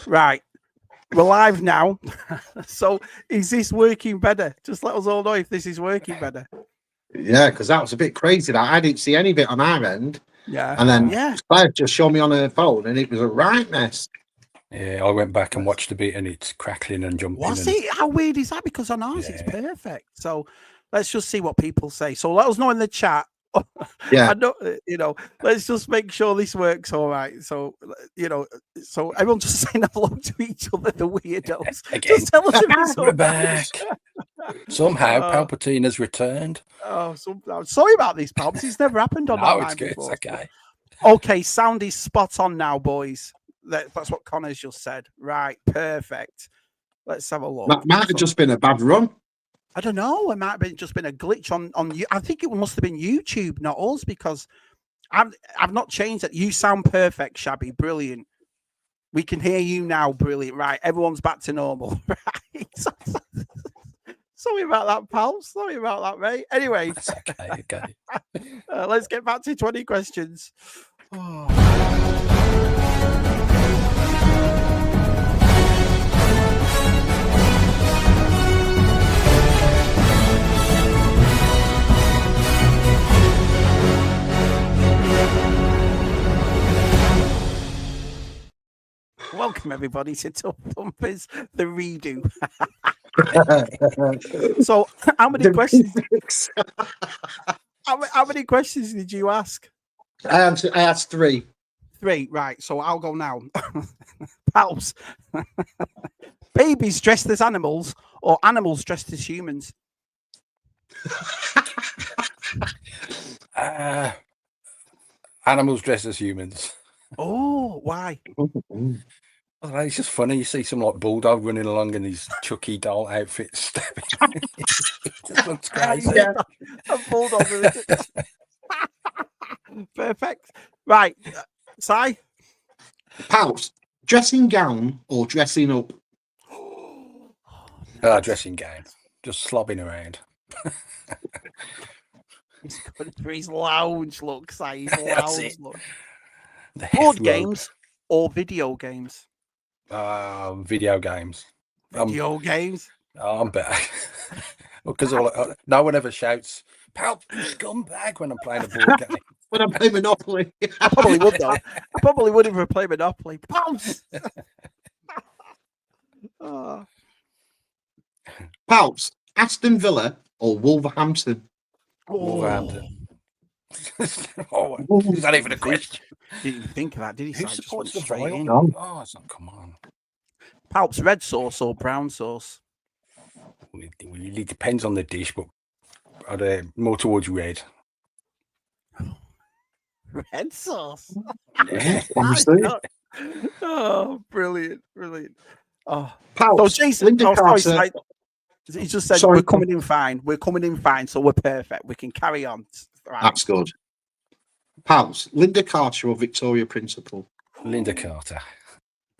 Right. We're live now. So is this working better? Just let us all know if this is working better. Yeah, because that was a bit crazy. That I didn't see any of it on our end. Yeah. And then Yeah. Claire just showed me on her phone and it was a right mess. Yeah, I went back and watched a bit and it's crackling and jumping. Was it? How weird is that? Because on ours it's Yeah. perfect. So let's just see what people say. So let us know in the chat. Yeah. I don't, let's just make sure this works all right. So, so everyone just saying hello to each other, the weirdos. Again. Just tell us if it's all We're back. Somehow Oh. Palpatine has returned. Oh, I'm sorry about these Palps. It's never happened on No, that it's line good. before. It's okay. Okay, sound is spot on now, boys. That's what Connor's just said. Right, perfect. Let's have a look. That might have just been a bad run. I don't know. It might have just been a glitch on you. I think it must have been YouTube, not us, because I've not changed it. You sound perfect, Shabby. Brilliant. We can hear you now. Brilliant. Right, everyone's back to normal. Right. Sorry about that, pal. Sorry about that, mate. Anyway, That's okay. Okay. let's get back to 20 questions. Oh. Welcome everybody to Thumpers the Redo. So, how many questions? How many questions did you ask? I asked 3. 3, right? So I'll go now. Pals, babies dressed as animals or animals dressed as humans? Animals dressed as humans. Oh, why? Well, it's just funny. You see some like bulldog running along in his Chucky doll outfit, stabbing. It just looks crazy. Yeah. A bulldog. Perfect. Right, Si. Pals, dressing gown or dressing up? Dressing gown, just slobbing around. He's going for his lounge look, Si. His That's lounge it. look. The Board heft games or video games? video games. Video games. I'm better because no one ever shouts "Palp, you scumbag" when I'm playing a board game. When I'm playing Monopoly. I probably would though. I probably would if I played Monopoly. Pounce. Oh. Pals, Aston Villa or Wolverhampton? Wolverhampton. Oh, is that even a question? Didn't think of that, did he? Who supports the Vile? No. Oh, it's not. Come on. Palps, red sauce or brown sauce? It really depends on the dish, but I'd more towards red. Red sauce. Yeah. Oh, brilliant, brilliant. Oh, Pals, so Jason, Linda Carter. sorry, he just said Sorry, we're coming in fine. We're coming in fine, so we're perfect. We can carry on. Right. That's good. Pals, Linda Carter or Victoria Principal? Linda Carter.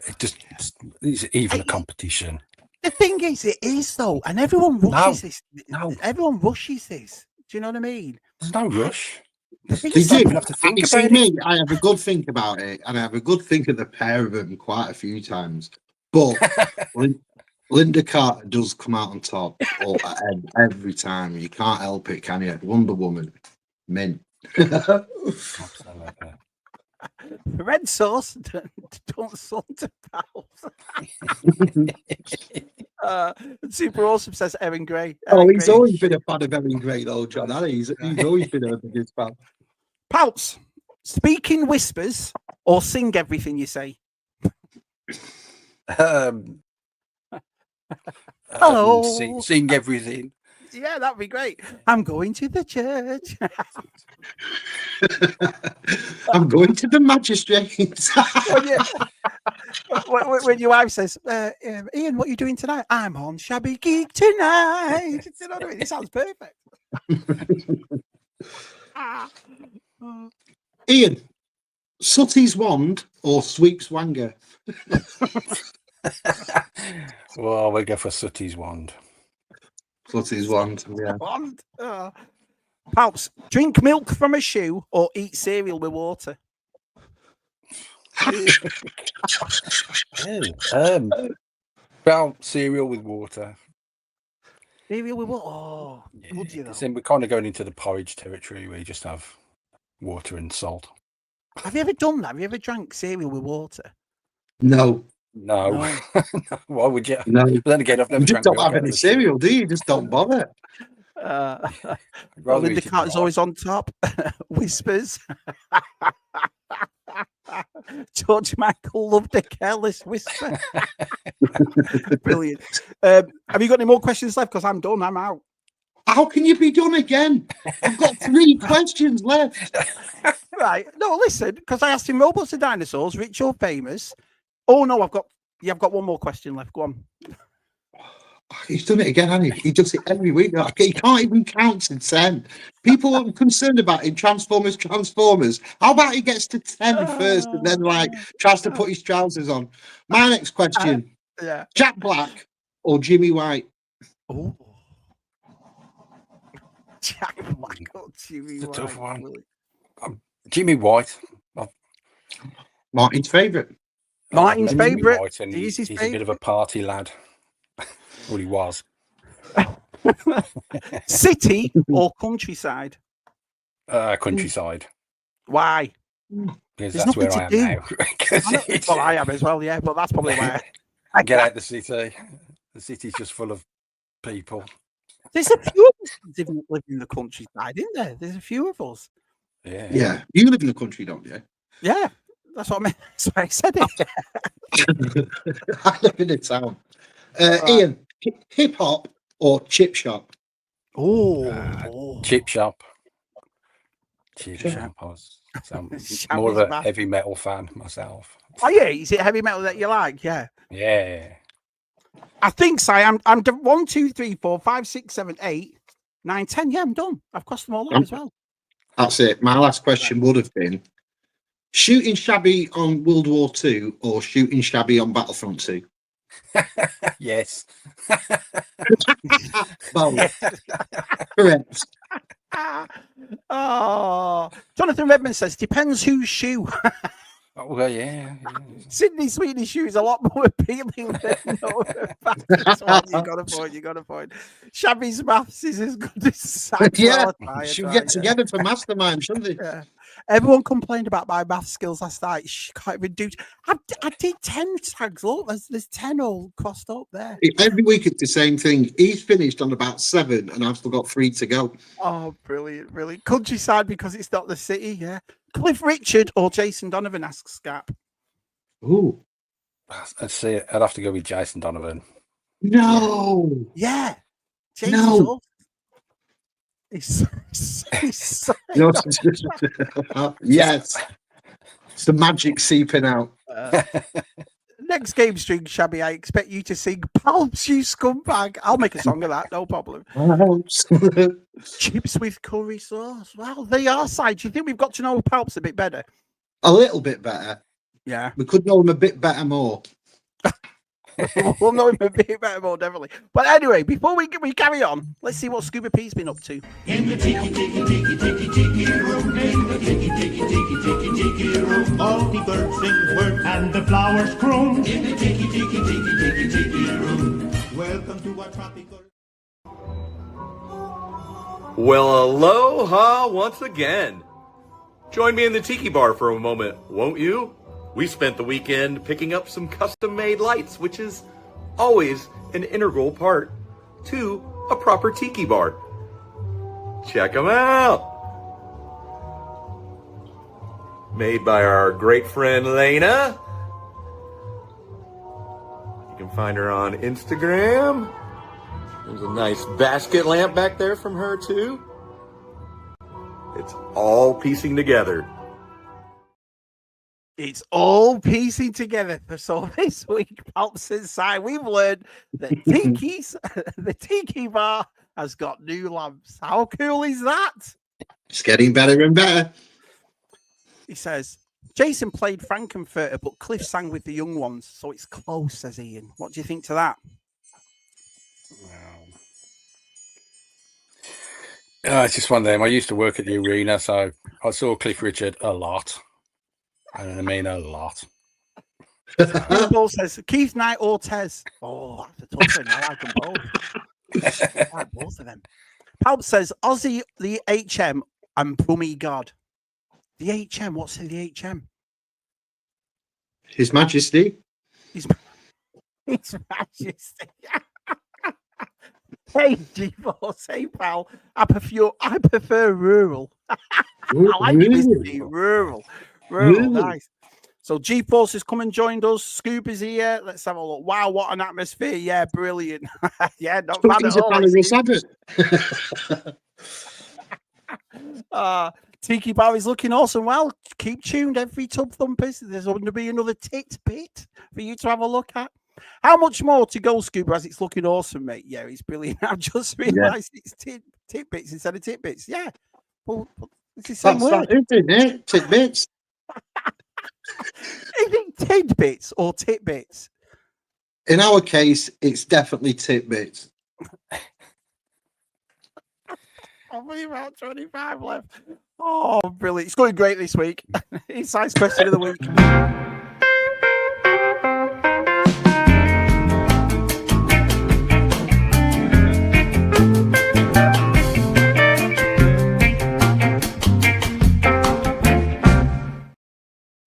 It's even a competition. The thing is, it is though, and everyone rushes this. No. Everyone rushes this. Do you know what I mean? There's no rush. They You do. don't even have to think You about see it. me, I have a good think about it, and I have a good think of the pair of them quite a few times. But Linda Carter does come out on top every time. You can't help it, can you? Wonder Woman, mint. Absolutely. Red sauce, don't salt to pals. Super awesome says Erin Gray. Oh, he's always been a fan of Erin Gray, though, John. He's always been a biggest fan. Palps, speak in whispers or sing everything you say. Hello. Sing everything. Yeah, that'd be great. I'm going to the church. I'm going to the magistrate. when your wife says, Ian, what are you doing tonight? I'm on Shabby Geek tonight. You know what I mean? It sounds perfect. Ian, Sooty's wand or Sweep's wanger? Well, we go for Sooty's wand. Sooty's wand, yeah. Palps, drink milk from a shoe or eat cereal with water. Well, cereal with water. Cereal with what? Oh, would you though? Then we're kind of going into the porridge territory where you just have water and salt. Have you ever done that? Have you ever drank cereal with water? No. No. Why would you? No. But then again, I've never You just drank don't milk have out of any the cereal, do you? You just don't bother. Rather Linda eat it Carter's dry. always on top. Whispers. George Michael loved a careless whisper. Brilliant. Have you got any more questions left? Because I'm done. I'm out. How can you be done again? I've got 3 questions left. Right. No, listen, because I asked him robots or dinosaurs, rich or famous. Oh no, I've got one more question left. Go on. He's done it again, hasn't he? He does it every week. He can't even count to 10. People are concerned about him. Transformers. How about he gets to 10 first and then tries to put his trousers on? My next question: Yeah. Jack Black or Jimmy White? Oh. Jack Black or Jimmy It's a White. tough one. Jimmy White. Martin's favourite. Martin's I've met Jimmy favourite. White, and He's he's his a bit of a party lad. Well, he was. City or countryside? Countryside. Why? Because There's that's where nothing I am to do. now. 'Cause it's- Well, I am as well, yeah, but that's probably why. Get out the city. The city's just full of people. There's a few of us that live in the countryside, isn't there? There's a few of us. Yeah. Yeah, you live in the country, don't you? Yeah, that's what I mean. That's why I said it. I live in a town. Ian, hip hop or chip shop? Oh, Chip shop. Chip shop. I'm more of a heavy metal fan myself. Oh yeah, is it heavy metal that you like? Yeah. Yeah. I think so. I'm 1, 2, 3, 4, 5, 6, 7, 8, 9, 10. Yeah, I'm done. I've crossed them all out as well. That's it. My last question would have been shooting shabby on World War II or shooting shabby on Battlefront 2? Yes. Both. Correct. Oh, Jonathan Redmond says depends whose shoe. Oh, well, yeah. Sydney Sweeney's shoe is a lot more appealing than That's what you got a point. Shabby's maths is as good as Sam's. Yeah, should get together for mastermind, shouldn't they? Yeah. Everyone complained about my math skills last night. Can't even do. I did 10 tags. Look, there's 10 all crossed up there. Every week it's the same thing. He's finished on about 7, and I've still got 3 to go. Oh, brilliant! Countryside because it's not the city. Yeah. Cliff Richard or Jason Donovan, asks Scap. Ooh, Let's see. I'd have to go with Jason Donovan. no. Yeah. No. He's Yes. It's the magic seeping out. Next game stream, Shabby, I expect you to sing Palps, you scumbag. I'll make a song of that, no problem. Chips with curry sauce. Well, they are sides. Do you think we've got to know Palps a bit better? A little bit better. Yeah. We could know him a bit better more. We'll know him a bit better more, definitely. But anyway, before we carry on, let's see what Scuba P's been up to. In the tiki room, in the tiki room, all the birds sing word and the flowers croon. In the tiki room, welcome to our tropical. Well, aloha once again. Join me in the tiki bar for a moment, won't you? We spent the weekend picking up some custom-made lights, which is always an integral part to a proper tiki bar. Check them out. Made by our great friend Lena. You can find her on Instagram. There's a nice basket lamp back there from her too. It's all piecing together. It's all piecing together. So this week, Palps Inside, we've learned that the Tiki Bar has got new lamps. How cool is that? It's getting better and better. He says, Jason played Frankenfurter, but Cliff sang with the young ones. So it's close, says Ian. What do you think to that? It's just one of them. I used to work at the arena, so I saw Cliff Richard a lot. And I mean a lot. Paul says Keith Knight or Tez. Oh, that's a tough one. I like them both. I like both of them. Palp says Aussie, the HM, and Brummy God. The HM. What's the HM? His Majesty. His Majesty. Hey, G4, hey, pal. I prefer rural. I like it, rural. Really? Nice. So G-Force has come and joined us. Scoop is here. Let's have a look. Wow, what an atmosphere. Yeah, brilliant. Yeah, not bad at all. Tiki Bar is looking awesome. Well, keep tuned every Tub Thumpers. There's going to be another tidbit for you to have a look at. How much more to go, Scuba, as it's looking awesome, mate? Yeah, it's brilliant. I've just realised it's tidbits instead of tidbits. Yeah. Well, it's the same word. Isn't it? Tidbits. Is it tidbits or titbits? In our case, it's definitely tidbits. Only about 25 left. Oh, brilliant. It's going great this week. Insights question of the week.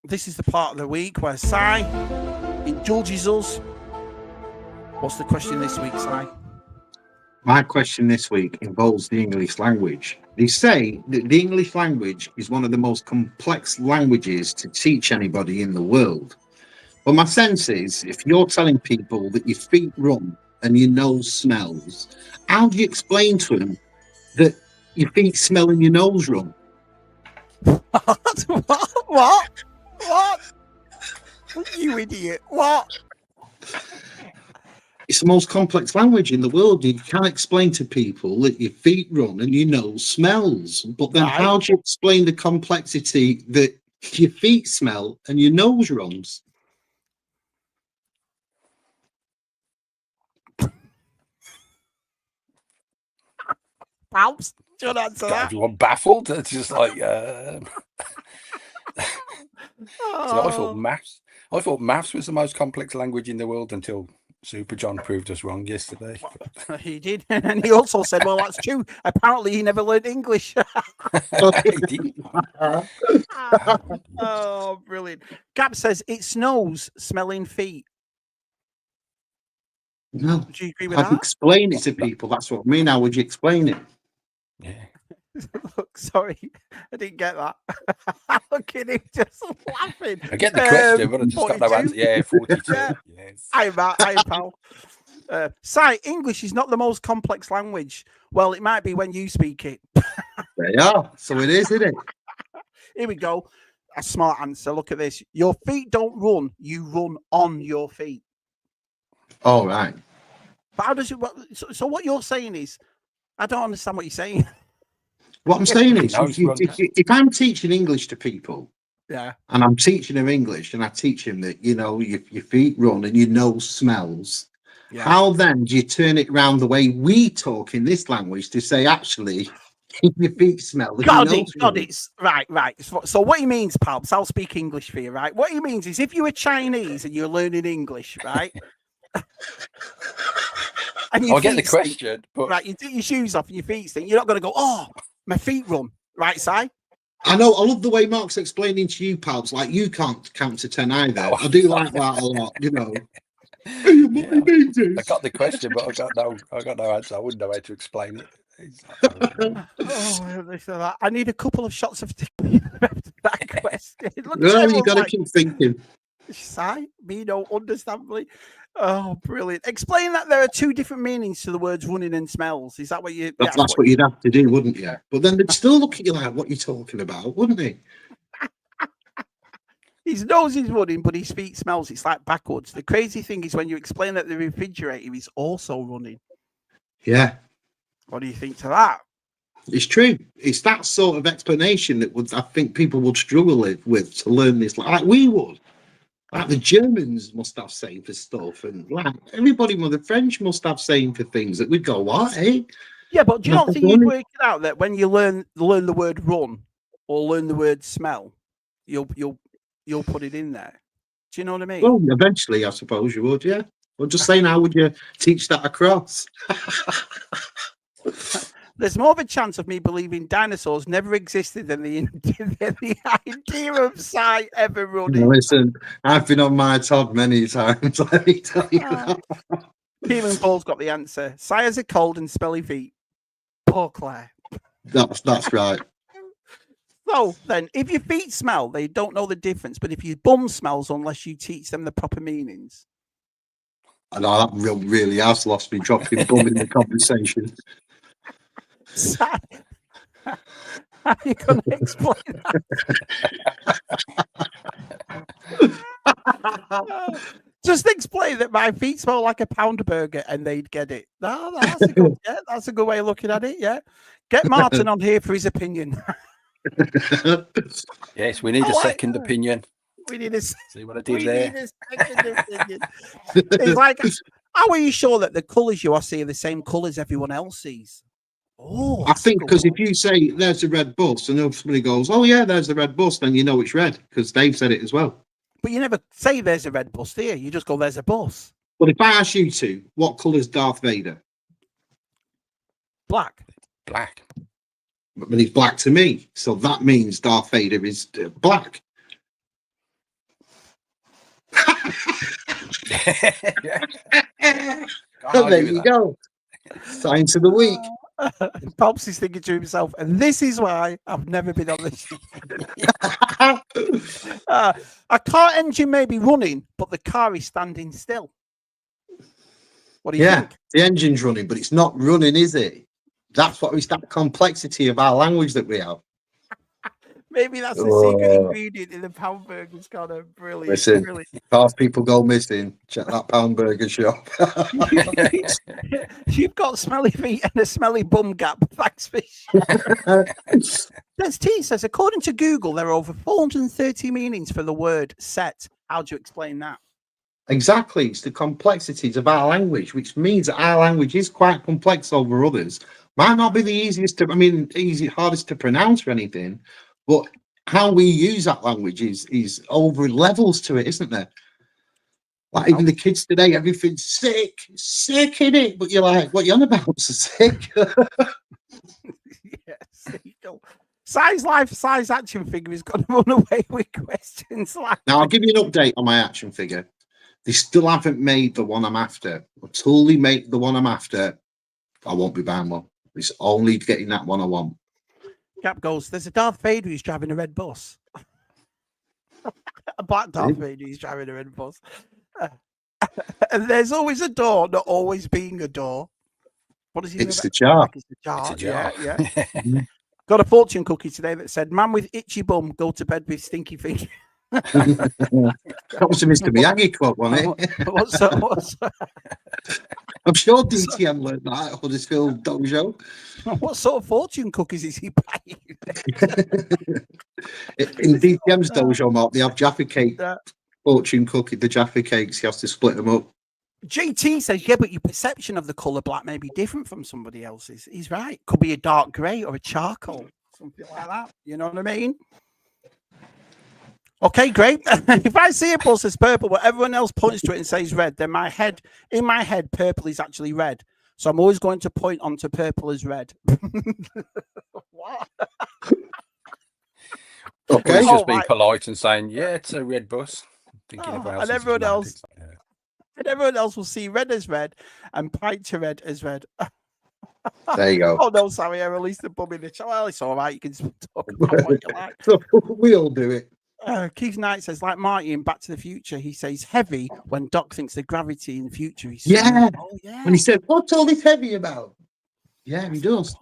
This is the part of the week where Si indulges us. What's the question this week, Si? My question this week involves the English language. They say that the English language is one of the most complex languages to teach anybody in the world. But my sense is, if you're telling people that your feet run and your nose smells, how do you explain to them that your feet smell and your nose run? What? You idiot. What? It's the most complex language in the world. You can't explain to people that your feet run and your nose smells. But then how do you explain the complexity that your feet smell and your nose runs? Palps, do you want to answer that? Everyone baffled. It's just like So I thought maths was the most complex language in the world until Super John proved us wrong yesterday. He did, and he also said, "Well, that's true. Apparently, he never learned English." He did. Oh, brilliant! Gab says it snows, smelling feet. No. Do you agree with I'd that? explain it to people. That's what I mean. How would you explain it? Yeah. Look, sorry, I didn't get that. Look at him just laughing. I get the question, but I just got no 42. answer. Yeah, 42. Yeah. Yes. Hi, pal. Si, English is not the most complex language. Well, it might be when you speak it. There you are. So it is, isn't it? Here we go. A smart answer. Look at this. Your feet don't run. You run on your feet. All right. But how does it? So what you're saying is, I don't understand what you're saying. What I'm saying is, No, if I'm teaching English to people, Yeah. and I'm teaching them English, and I teach them that, you know, your feet run and your nose smells, Yeah. how then do you turn it around the way we talk in this language to say, actually, your feet smell? and your nose runs? It's right. So what he means, Palps, I'll speak English for you, right? What he means is if you were Chinese and you're learning English, right? And I get the question, but right, you take your shoes off and your feet stink, you're not going to go, oh, my feet run, right, Si? I know. I love the way Mark's explaining to you, pals. Like, you can't count to 10 either. I do like that a lot, you know. yeah, I got the question, but I got no answer. I wouldn't know how to explain it. I need a couple of shots of that question. Look, No, you got to keep thinking. Si, me don't understandably. Oh, brilliant. Explain that there are two different meanings to the words running and smells. Is that what you... That's what you'd have to do, wouldn't you? But then they'd still look at you like, what you're talking about, wouldn't they? His nose is running, but his feet smells. It's like backwards. The crazy thing is when you explain that the refrigerator is also running. Yeah. What do you think to that? It's true. It's that sort of explanation that I think people would struggle with to learn this, like we would. Like the Germans must have saying for stuff, and like everybody, the French must have saying for things that we'd go, what, eh? Yeah, but do you not think you'd work it out that when you learn the word run or learn the word smell, you'll you'll put it in there. Do you know what I mean? Well, eventually, I suppose you would, yeah. Well, just saying, how would you teach that across? There's more of a chance of me believing dinosaurs never existed than the idea of sight ever running. Listen, I've been on my Todd many times, let me tell you that. Keelan Paul's got the answer. Sai has a cold and smelly feet. Poor Claire. That's right. So then, if your feet smell, they don't know the difference. But if your bum smells, unless you teach them the proper meanings. I know that really has lost me, dropping bum in the conversation. Sai, how are you going to explain that? Just explain that my feet smell like a pound burger, and they'd get it. No, that's a good. Yeah, that's a good way of looking at it. Yeah, get Martin on here for his opinion. Yes, we need a second opinion. We need a See what I did there? need a second opinion. It's like, how are you sure that the colours you are seeing are the same colours everyone else sees? Oh, I think because if you say there's a red bus and if somebody goes, oh yeah, there's the red bus, then you know it's red because Dave said it as well. But you never say there's a red bus, do you? You just go, there's a bus. But if I ask you to, what colour's Darth Vader? Black. Black. But he's black to me, so that means Darth Vader is black. There you go. Science of the week. Pops is thinking to himself, and this is why I've never been on this. A car engine may be running, but the car is standing still. What do you think? The engine's running, but it's not running, is it? That's what it's that complexity of our language that we have. Maybe that's the secret ingredient in the pound burger. It's kind of brilliant. Listen, brilliant. half people go missing. Check that pound burger shop. You've got smelly feet and a smelly bum gap. Thanks, Fish. Des T says, according to Google, there are over 430 meanings for the word set. How do you explain that? Exactly. It's the complexities of our language, which means that our language is quite complex over others. Might not be the easiest to, hardest to pronounce or anything, but how we use that language is over levels to it, isn't there? Like even the kids today, everything's sick in it. But you're like, what are you on about? Sick. Yes. Size life, size action figure is going to run away with questions like. Now I'll give you an update on my action figure. They still haven't made the one I'm after. Until they make the one I'm after, I won't be buying one. It's only getting that one I want. Cap goes, there's a Darth Vader who's driving a red bus. A black Darth Vader who's driving a red bus. And there's always a door, not always being a door. What does he It's the jar. It's the jar. It's a jar. Yeah. Got a fortune cookie today that said, man with itchy bum, go to bed with stinky feet. That was a Mr. Miyagi quote, wasn't it? What's that? I'm sure DTM learned that at Huddersfield Dojo. What sort of fortune cookies is he buying? In DTM's dojo, Mark, they have Jaffa cake, fortune cookie, the Jaffa cakes. You have to split them up. JT says, yeah, but your perception of the colour black may be different from somebody else's. He's right. Could be a dark grey or a charcoal, something like that. You know what I mean? Okay, great. If I see a bus as purple, but everyone else points to it and says red, then in my head, purple is actually red. So I'm always going to point onto purple as red. What? Okay. He's just being polite and saying, yeah, it's a red bus. And everyone else. And everyone else will see red as red and pint to red as red. There you go. Oh, no, sorry. I released the bum in the chat. Well, it's all right. You can talk about what you like. We all do it. Keith Knight says, like Marty in Back to the Future, he says heavy when Doc thinks the gravity in the future is. Yeah. Oh, yeah. When he said, what's all this heavy about? Yeah, he does.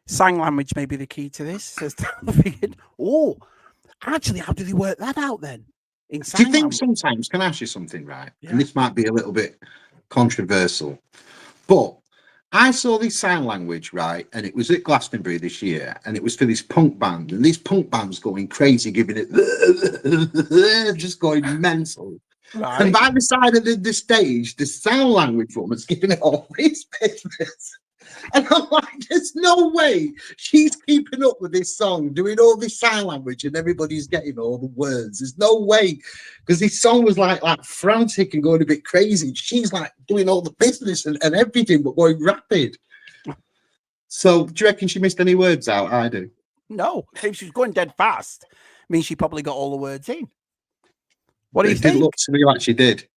Sign language may be the key to this, says oh, actually, how do they work that out then? Do you think sometimes, can I ask you something, right? Yeah. And this might be a little bit controversial, but I saw this sign language, right? And it was at Glastonbury this year, and it was for this punk band, and this punk band's going crazy, giving it, just going mental. Right. And by the side of the stage, the sign language woman's giving it all this business. And I'm like, there's no way she's keeping up with this song, doing all this sign language, and everybody's getting all the words. There's no way, because this song was like frantic and going a bit crazy. She's like doing all the business and everything, but going rapid. So, do you reckon she missed any words out? I do. No, if she's going dead fast, means she probably got all the words in. What do you It think? did look to me like she did.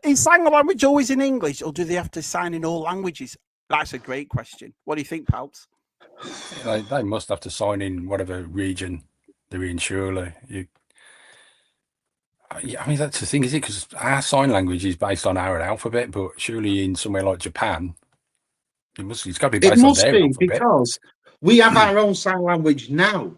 Is sign language always in English, or do they have to sign in all languages? That's a great question. What do you think, Palps? They must have to sign in whatever region they're in, surely. Yeah, I mean, that's the thing, is it? Because our sign language is based on our alphabet, but surely in somewhere like Japan, it's got to be It based on must their be, alphabet. because we have our own sign language now,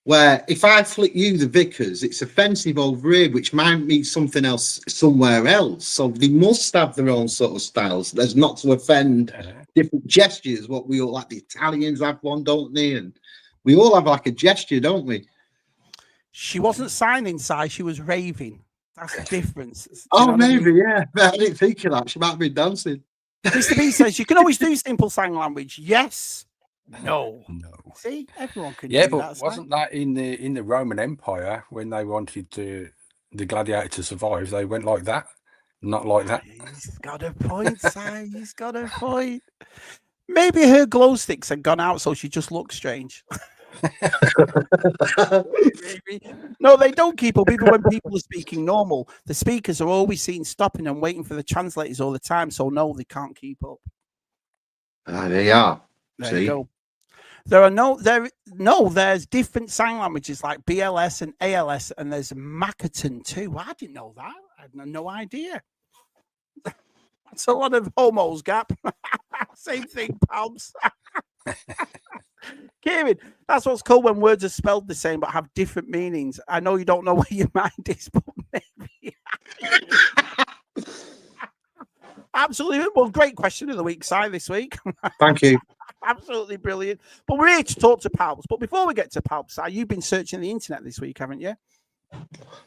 where if I flick you the Vickers, it's offensive over here, which might mean something else somewhere else. So they must have their own sort of styles. There's not to offend different gestures. What we all, like the Italians have one, don't they? And we all have like a gesture, don't we? She wasn't signing, Si. She was raving. That's the difference. Do you Oh, know what I mean? maybe, yeah. I didn't think of that. She might have been dancing. Mr. B says you can always do simple sign language. Yes. No. No. See, everyone can Yeah, do but that. wasn't that in the Roman Empire when they wanted the gladiator to survive? They went like that, not like that. He's got a point, Si. He's got a point. Maybe her glow sticks had gone out, so she just looks strange. Maybe. No, they don't keep up. Even when people are speaking normal, the speakers are always seen stopping and waiting for the translators all the time. So no, they can't keep up. There you are. There you go. There's different sign languages like BLS and ALS, and there's Makaton too. I didn't know that. I had no idea. That's a lot of homos, Gap. Same thing, Palms. Kieran, that's what's called when words are spelled the same but have different meanings. I know you don't know where your mind is, but maybe. Absolutely. Well, great question of the week, Si, this week. Thank you. Absolutely brilliant. But we're here to talk to Palps. But before we get to Palps, Si, you've been searching the internet this week, haven't you?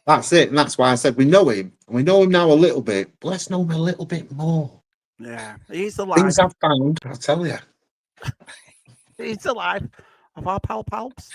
That's it. And that's why I said we know him. We know him now a little bit, but let's know him a little bit more. Yeah. He's the Things life. I've found, I'll tell you. He's the life of our pal Palps.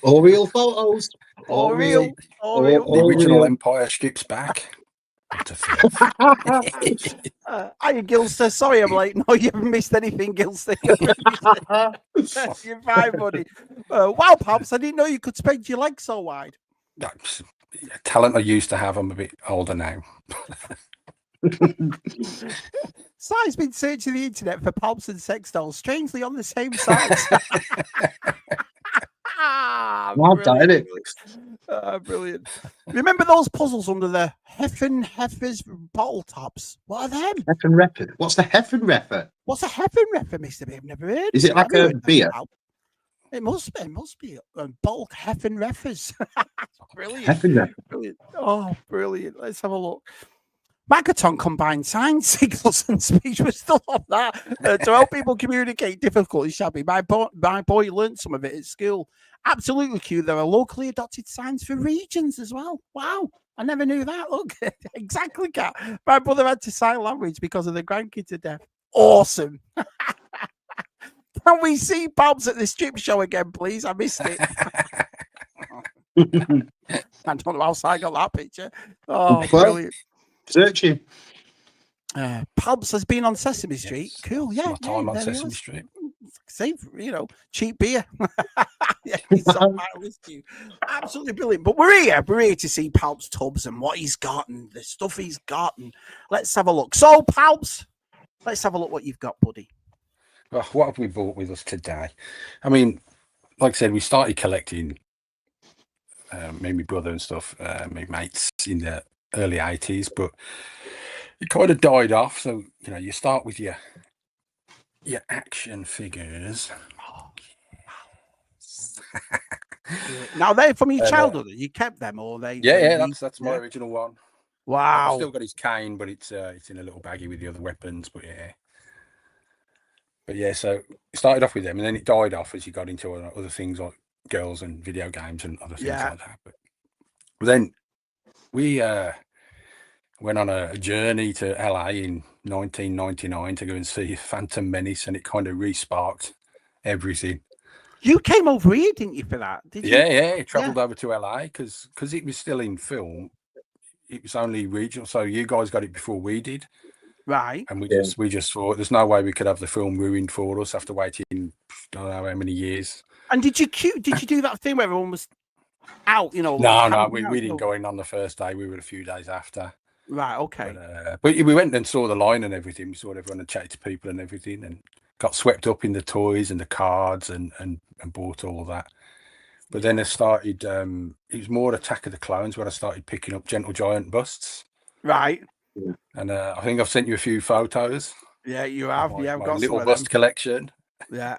All real photos. All real. The original Empire strips back. Hiya, Gilster. Sorry I'm late. No, you haven't missed anything, Gilster. You're fine, buddy. Wow, Pops, I didn't know you could spread your legs so wide. That's talent I used to have. I'm a bit older now. Si's been searching the internet for Pops and sex dolls, strangely on the same site. Well done, it. Brilliant. Remember those puzzles under the Heffen's bottle tops? What are them? Heffenreffer. What's the Heffenreffer? What's a Heffenreffer, Mr. B? I've never heard. Is it like a beer? It must be bulk Heffen Reffers. Brilliant. Heffen. Brilliant. Oh, brilliant. Let's have a look. Magaton combined sign signals and speech. We're still on that. To help people communicate difficultly, Shabby. My boy learned some of it at school. Absolutely cute. There are locally adopted signs for regions as well. Wow. I never knew that. Look, exactly, Cat. My brother had to sign language because of the grandkids to death. Awesome. Can we see Bob's at the strip show again, please? I missed it. I don't know how I got that picture. Oh, brilliant. Searching. Pubs has been on Sesame Street. Cool, yeah. My time on there he Sesame was. Street. Save, cheap beer. Yeah, he's on my list too. Absolutely brilliant. But we're here to see Palp's tubs and what he's got and the stuff he's got. And let's have a look. So, Palps, let's have a look what you've got, buddy. Well, what have we brought with us today? I mean, like I said, we started collecting, me and my brother and stuff, my mates in the early 80s, but it kind of died off. So, you start with your action figures. Now, they're from your childhood. You kept them, or they? Yeah, that's my original one. Wow. I've still got his cane, but it's in a little baggie with the other weapons. But yeah, so it started off with them, and then it died off as you got into other things like girls and video games and other things like that. But then we went on a journey to LA in 1999 to go and see Phantom Menace, and it kind of re-sparked everything. You came over here, didn't you, for that? Did you? Yeah, travelled over to LA because it was still in film. It was only regional, so you guys got it before we did. Right. And we just thought there's no way we could have the film ruined for us after waiting I don't know how many years. And did you do that thing where everyone was out, No, we didn't go in on the first day. We were a few days after. Right, okay. But we went and saw the line and everything. We saw everyone and chatted to people and everything and got swept up in the toys and the cards and bought all of that. But then it started, it was more Attack of the Clones when I started picking up Gentle Giant busts. Right. And I think I've sent you a few photos. Yeah, you have. My, I've my got little bust collection. Yeah.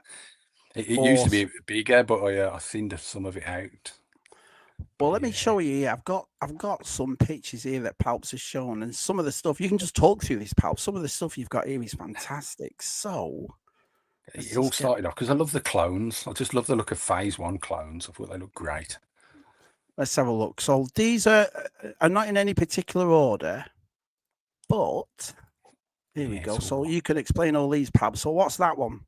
It used to be bigger, but I thinned some of it out. Well, let me show you here. I've got some pictures here that Palps has shown, and some of the stuff you can just talk through this, Palps. Some of the stuff you've got here is fantastic. So it all started off because I love the clones. I just love the look of Phase 1 clones. I thought they look great. Let's have a look. So these are not in any particular order, but here we go. So you can explain all these, Palps. So what's that one?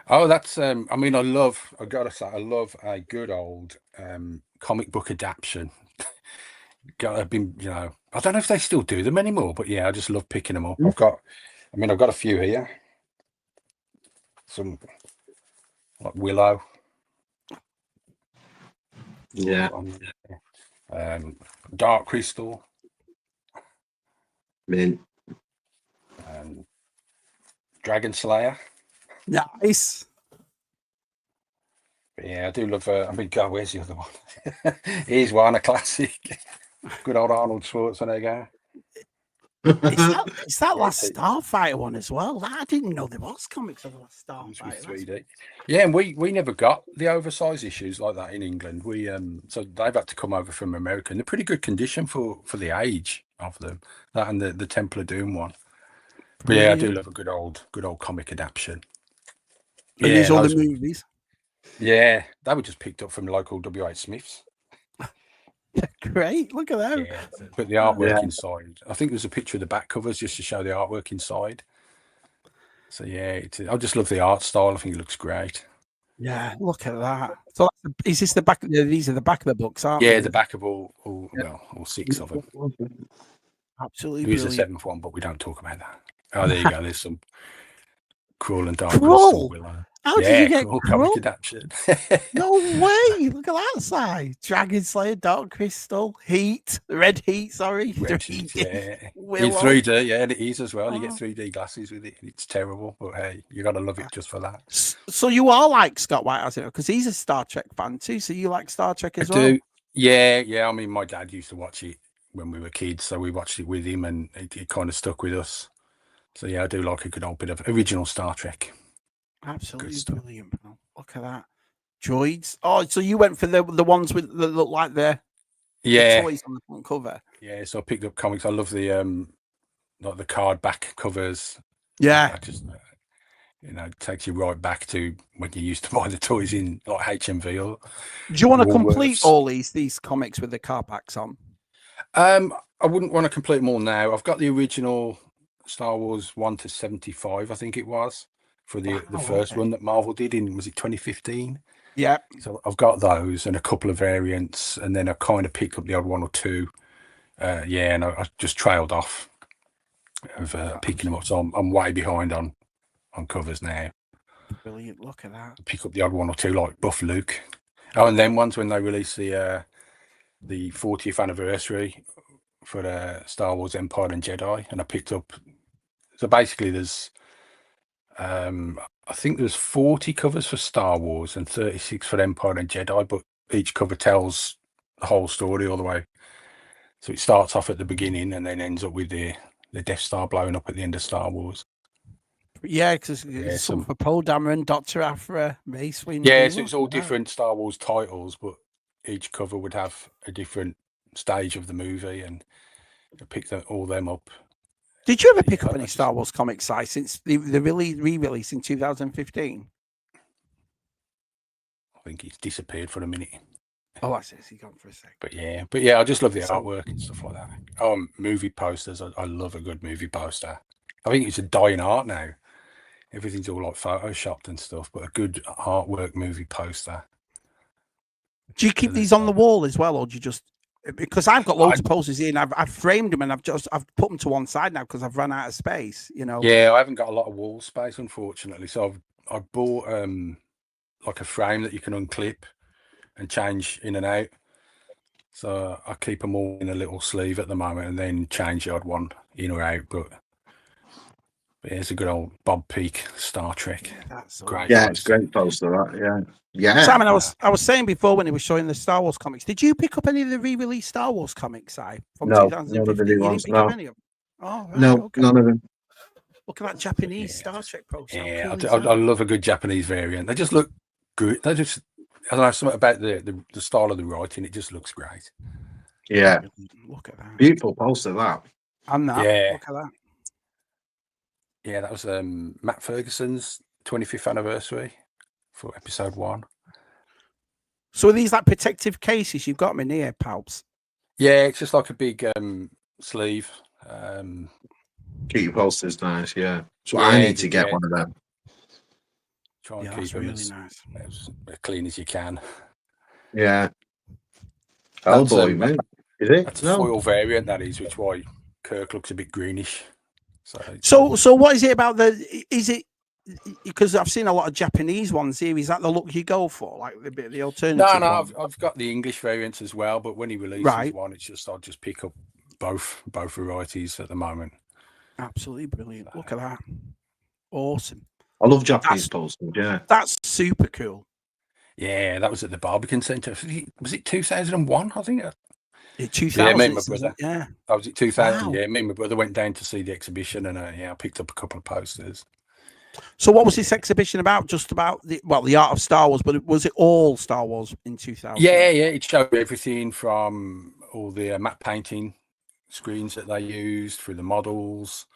Oh, that's I mean, I gotta say, I love a good old comic book adaptation. I've been, I don't know if they still do them anymore, but yeah, I just love picking them up. I've got a few here. Some like Willow. Yeah. Dark Crystal. Mint. Dragon Slayer. Nice. But yeah, I do love. God, where's the other one? Here's one, a classic. Good old Arnold Schwarzenegger. It's that last Starfighter one as well. I didn't know there was comics of the last Starfighter. 3D. Yeah, and we never got the oversized issues like that in England. We so they've had to come over from America, and they're pretty good condition for the age of them. That and the Temple of Doom one. But yeah, I do love a good old comic adaptation. And these are the movies. Yeah, they were just picked up from local WH Smiths. Great, look at that. Yeah, but the artwork inside. I think there's a picture of the back covers just to show the artwork inside. So yeah, I just love the art style. I think it looks great. Yeah, look at that. So is this the back? These are the back of the books, aren't they? Yeah, the back of all 6 of them. Absolutely. There's a 7th one, but we don't talk about that. Oh, there you go. There's some Cruel and Dark. Cruel. How did you get comic adaptation? No way! Look at that side. Dragon Slayer, Dark Crystal, Heat, Red Heat. Sorry, Red Heat, yeah. In 3D, yeah, and it is as well. You get 3D glasses with it. It's terrible, but hey, you got to love it just for that. So you are like Scott White, as it because he's a Star Trek fan too. So you like Star Trek as well? Do. Yeah. I mean, my dad used to watch it when we were kids, so we watched it with him, and it kind of stuck with us. So yeah, I do like a good old bit of original Star Trek. Absolutely brilliant. Look at that. Droids. Oh, so you went for the ones that look like the toys on the front cover. Yeah, so I picked up comics. I love the like the card back covers. Yeah. That just takes you right back to when you used to buy the toys in like HMV or. Do you want to complete Woolworths. all these comics with the card backs on? I wouldn't want to complete them all now. I've got the original Star Wars 1 to 75, I think it was, for the first run that Marvel did in, was it 2015? Yeah. So I've got those and a couple of variants, and then I kind of picked up the odd one or two. And I just trailed off of picking them up. So I'm way behind on covers now. Brilliant. Look at that. Pick up the odd one or two, like Buff Luke. Oh, and then once when they released the 40th anniversary for Star Wars Empire and Jedi, and I picked up. So basically, there's I think there's 40 covers for Star Wars and 36 for Empire and Jedi, but each cover tells the whole story all the way. So it starts off at the beginning and then ends up with the Death Star blowing up at the end of Star Wars. Yeah, because it's some for Poe Dameron, Dr. Aphra, Mace Windu. Yeah, so it's all different Star Wars titles, but each cover would have a different stage of the movie, and I picked all them up. Did you ever pick up any Star Wars comics, Si, since the re-release in 2015? I think he's disappeared for a minute. Oh, I see. He's gone for a sec. But yeah, I just love the artwork and stuff like that. Oh, movie posters. I love a good movie poster. I think it's a dying art now. Everything's all like photoshopped and stuff, but a good artwork movie poster. Do you keep these on the wall as well, or do you just? Because I've got loads of posters here, and I've framed them, and I've put them to one side now because I've run out of space. Yeah, I haven't got a lot of wall space, unfortunately. So I bought like a frame that you can unclip and change in and out. So I keep them all in a little sleeve at the moment, and then change the odd one in or out. But here's a good old Bob Peak Star Trek. That's great. Yeah, it's great poster. That yeah. Simon, I was saying before when he was showing the Star Wars comics, did you pick up any of the re-released Star Wars comics, from no, 2015? none of the new ones. No. Any of them? Oh, right, no, okay. none of them. Look at that Japanese Star Trek poster. Yeah, I love a good Japanese variant. They just look good. I don't know, something about the style of the writing. It just looks great. Yeah, look at that. Beautiful poster. That. And that. Yeah. Look at that. Yeah, that was Matt Ferguson's 25th anniversary for episode 1. So are these like protective cases? You've got them in here, Palps. Yeah, it's just like a big sleeve. Keep your posters nice. Yeah, so I need to get one of them. Try and keep that's them really as clean as you can. Yeah. Hellboy, man. Is it? That's a foil variant, that is, which why Kirk looks a bit greenish. So what is it about is it because I've seen a lot of Japanese ones here, is that the look you go for, like the alternative? No, I've got the English variants as well, but when he releases one, it's just I'll just pick up both varieties at the moment. Absolutely brilliant. Look at that. Awesome. I love Japanese posters, yeah. That's super cool. Yeah, that was at the Barbican Centre. Was it 2001, I think? 2000. Yeah, me and my brother. Yeah. That was it, 2000. Wow. Yeah, me and my brother went down to see the exhibition, and I picked up a couple of posters. So what was this exhibition about? Just about the art of Star Wars, but was it all Star Wars in 2000? Yeah, it showed everything from all the matte painting screens that they used, through the models,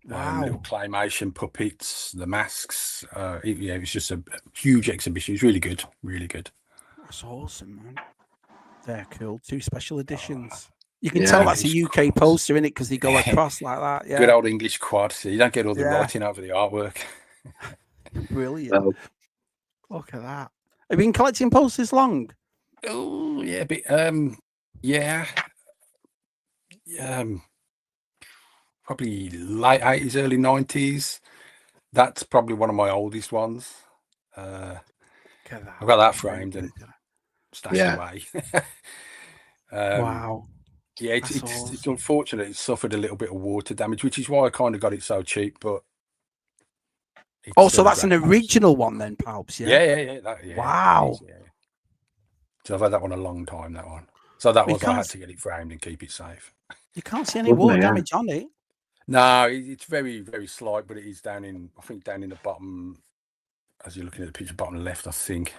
little claymation puppets, the masks. It was just a huge exhibition. It was really good, really good. That's awesome, man. They're cool. 2 special editions. You can tell that's a UK poster in it because they go across like that. Yeah. Good old English quad. So you don't get all the writing over the artwork. Brilliant. Look at that. Have you been collecting posters long? Oh yeah, but probably late 80s, early 90s. That's probably one of my oldest ones. I've got that framed and stashed away. Wow. Yeah, it's unfortunate. It's suffered a little bit of water damage, which is why I kind of got it so cheap. But so that's an original one then, Palps? Yeah. Wow. So I've had that one a long time. That one. So that was I had to get it framed and keep it safe. You can't see any water damage on it. No, it's very, very slight, but it is down in the bottom as you're looking at the picture, bottom left, I think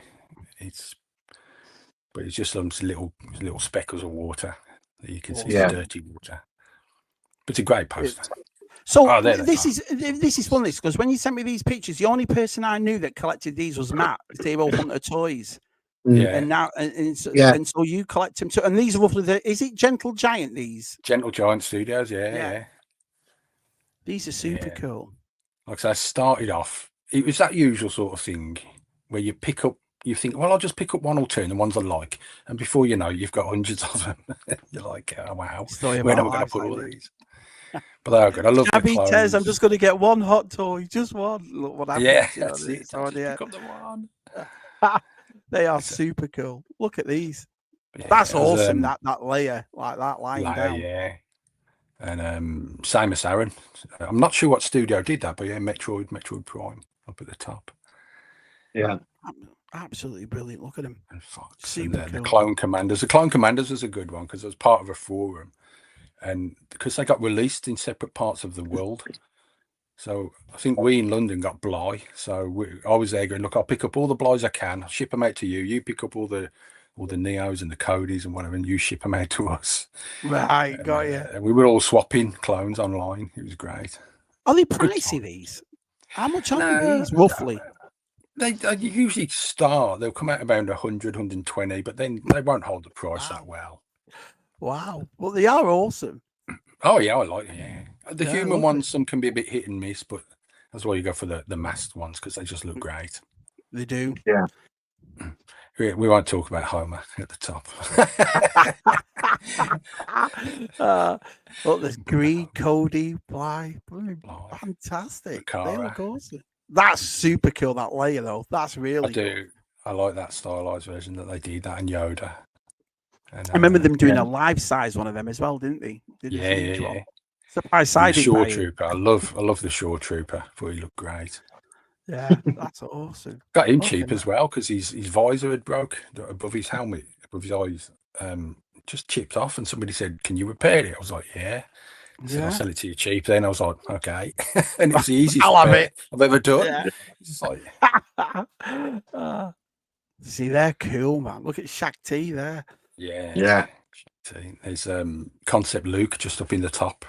but it's just some little speckles of water that you can see. Yeah. It's dirty water. But it's a great poster. So there they this is funny because when you sent me these pictures, the only person I knew that collected these was Matt, Table Hunter Toys. Yeah. And now, and so you collect them too. And these are roughly is it Gentle Giant? These Gentle Giant Studios, yeah. These are super cool. Like I said, I started off. It was that usual sort of thing where you think, well, I'll just pick up one or two, and the ones I like, and before you know, you've got hundreds of them. You're like, oh wow, where am I going to put all these? But they are good. I love the clones. Says, I'm just going to get one hot toy, just one. Look what happened. Yeah, that's it. Just pick up the one. They are super cool. Look at these. Yeah, that's awesome. That layer, like that lying down. Yeah. And Samus Aran. I'm not sure what studio did that, but yeah, Metroid Prime up at the top. Yeah. Absolutely brilliant. Look at them. And Fox. And the Clone Commanders. The Clone Commanders was a good one because it was part of a forum. And because they got released in separate parts of the world. So I think we in London got Bly. So I was there going, look, I'll pick up all the Blys I can, I'll ship them out to you. You pick up all the Neos and the Codys and whatever, and you ship them out to us. Right, got you. And we were all swapping clones online. It was great. Are they pricey, these? How much are these, roughly? They usually they'll come out about 100, 120, but then they won't hold the price that well. Wow. Well, they are awesome. Oh, yeah, I like it, yeah. The human ones, some can be a bit hit and miss, but that's why you go for the masked ones, because they just look great. They do. Yeah. We won't talk about Homer at the top. Look, there's Greed, Cody, Bly. Fantastic. They look awesome. That's super cool, that layer, though. That's really cool. I like that stylized version that they did, that and Yoda. And, I remember them doing a life-size one of them as well, didn't they? Yeah. Surprise! The Shore Trooper. I love the Shore Trooper. Thought he looked great. Yeah, that's awesome. Got him cheap as well because his visor had broke above his helmet, above his eyes. Just chipped off, and somebody said, "Can you repair it?" I was like, "Yeah." So I'll sell it to you cheap. Then I was like, "Okay," and it was the easiest I've ever done. Yeah. It's just like, see, they're cool, man. Look at Shaq T there. Yeah. There's Concept Luke just up in the top.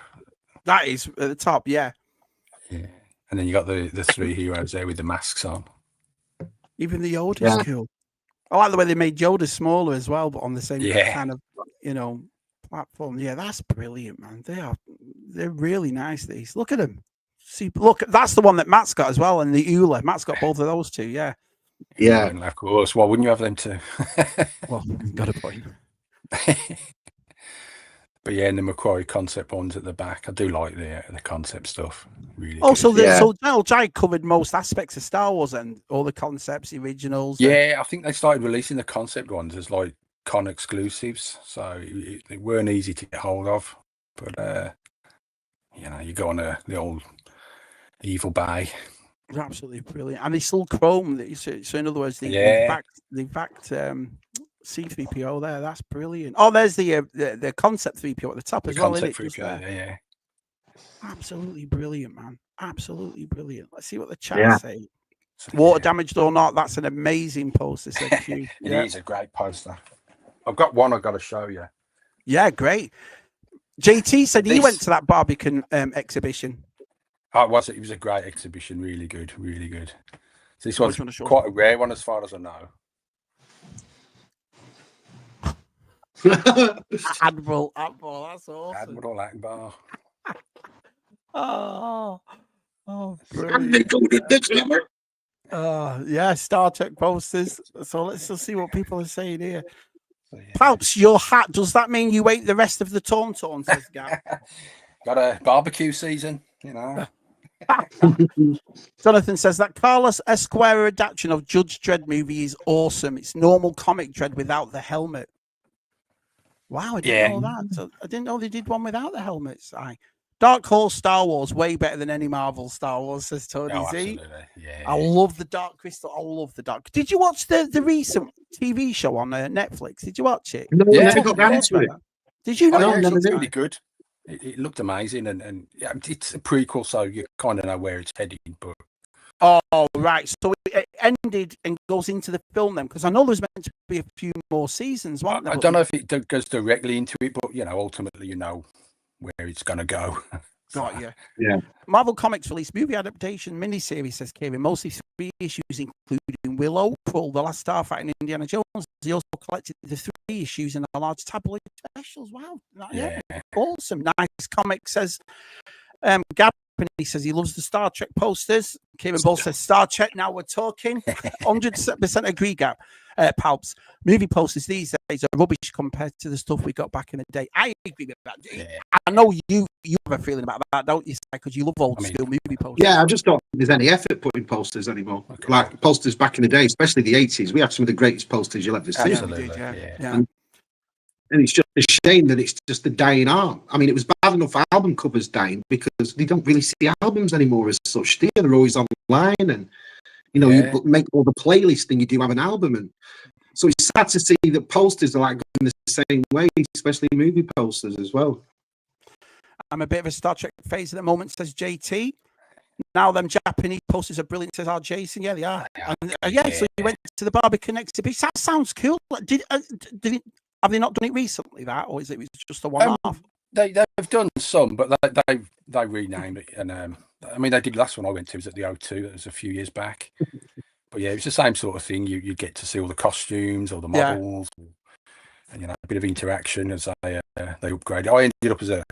That is at the top, yeah. And then you got the three heroes there with the masks on. Even the Yoda's cool. I like the way they made Yoda smaller as well, but on the same kind of platform. Yeah, that's brilliant, man. They're really nice. These. Look at them. See, look, that's the one that Matt's got as well, and the Ula. Matt's got both of those two. Yeah. Yeah. Of course. Why wouldn't you have them too? Well, got a point. But yeah, and the Macquarie concept ones at the back. I do like the concept stuff. Really. So Gentle Giant covered most aspects of Star Wars and all the concepts, the originals. Yeah, I think they started releasing the concept ones as like con exclusives, so they weren't easy to get hold of. But you go on the old Evil Bay. They're absolutely brilliant, and they still chrome. So in other words, the fact C3PO there, that's brilliant. Oh, there's the concept 3PO at the top as well. Concept 3PO, yeah. Absolutely brilliant, man. Absolutely brilliant. Let's see what the chat say. Water damaged or not, that's an amazing poster. It is a great poster. I've got one I've got to show you. Yeah, great. JT said he went to that Barbican exhibition. Oh, it was a great exhibition. Really good. So this one's quite a rare one as far as I know. Admiral, that's awesome. Admiral Akbar. Brilliant. Star Trek posters. So let's just see what people are saying here. Palps, your hat, does that mean you ate the rest of the Tauntaun, says Gav? Got a barbecue season, Jonathan says that Carlos Esquire adaptation of Judge Dredd movie is awesome. It's normal comic Dredd without the helmet. Wow, I didn't know that. So I didn't know they did one without the helmets. Dark Horse Star Wars, way better than any Marvel Star Wars, says Tony Z. I love the Dark Crystal. I love the Dark. Did you watch the recent TV show on Netflix? Did you watch it? No, I got round to it. Did you? It looked really good. It looked amazing, and it's a prequel, so you kind of know where it's heading. But oh, right. So ended and goes into the film then? Because I know there's meant to be a few more seasons. I don't know if it goes directly into it, but ultimately, where it's going to go. Got you. Yeah. Marvel Comics released movie adaptation miniseries, says Kevin, mostly 3 issues, including Willow, Krull, The Last Starfighter, and Indiana Jones. He also collected the 3 issues in a large tabloid specials. Wow. Yeah. Awesome. Nice comic, says Gab. He says he loves the Star Trek posters. Kieran Bull says Star Trek. Now we're talking. 100% agree, Gab. Palps. Movie posters these days are rubbish compared to the stuff we got back in the day. I agree with that. Yeah. I know you have a feeling about that, don't you? Because you love old school movie posters. Yeah, I just don't think there's any effort putting posters anymore. Okay. Like posters back in the day, especially the 80s. We had some of the greatest posters you'll ever see. Absolutely. Yeah. And it's just a shame that it's just a dying art. I mean, it was bad enough album covers dying because they don't really see albums anymore as such. They're always online, and you make all the playlist and you do have an album. And so it's sad to see that posters are like going the same way, especially movie posters as well. I'm a bit of a Star Trek phase at the moment, says JT. Now them Japanese posters are brilliant, says our Jason. Yeah, they are. So you went to the Barbican exhibition. That sounds cool. Have they not done it recently, that, or is it just a one-off? They've done some, but they renamed it. And I mean, they did last one I went to was at the O2. That was a few years back. But yeah, it was the same sort of thing. You get to see all the costumes, all the models, and a bit of interaction as they upgrade. I ended up as an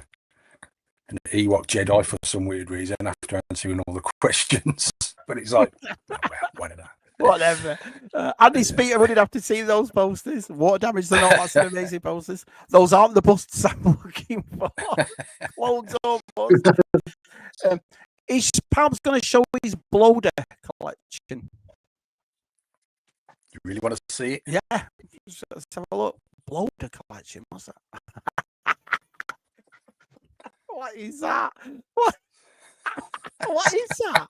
Ewok Jedi for some weird reason after answering all the questions. But it's like, whatever. Whatever. Andy Speaker running up to see those posters. Water damage, they're not. That's an amazing posters. Those aren't the busts I'm looking for. Closed door bust. Is Palm's going to show his Bloater collection? You really want to see it? Yeah. Let's have a look. Bloater collection. What's that? What is that? What is that?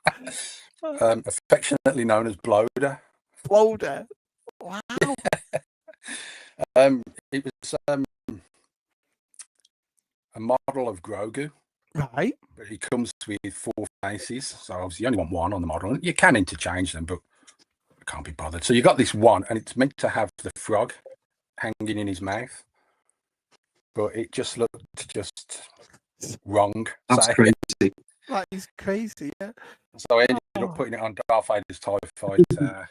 Affectionately known as Bloater. Bloater. Wow. It was a model of Grogu. Right. But he comes with 4 faces, so obviously you only want one on the model. You can interchange them, but I can't be bothered. So you got this one, and it's meant to have the frog hanging in his mouth, but it just looked wrong. That's crazy. That is crazy, yeah. So I ended up putting it on Darth Vader's TIE fighter.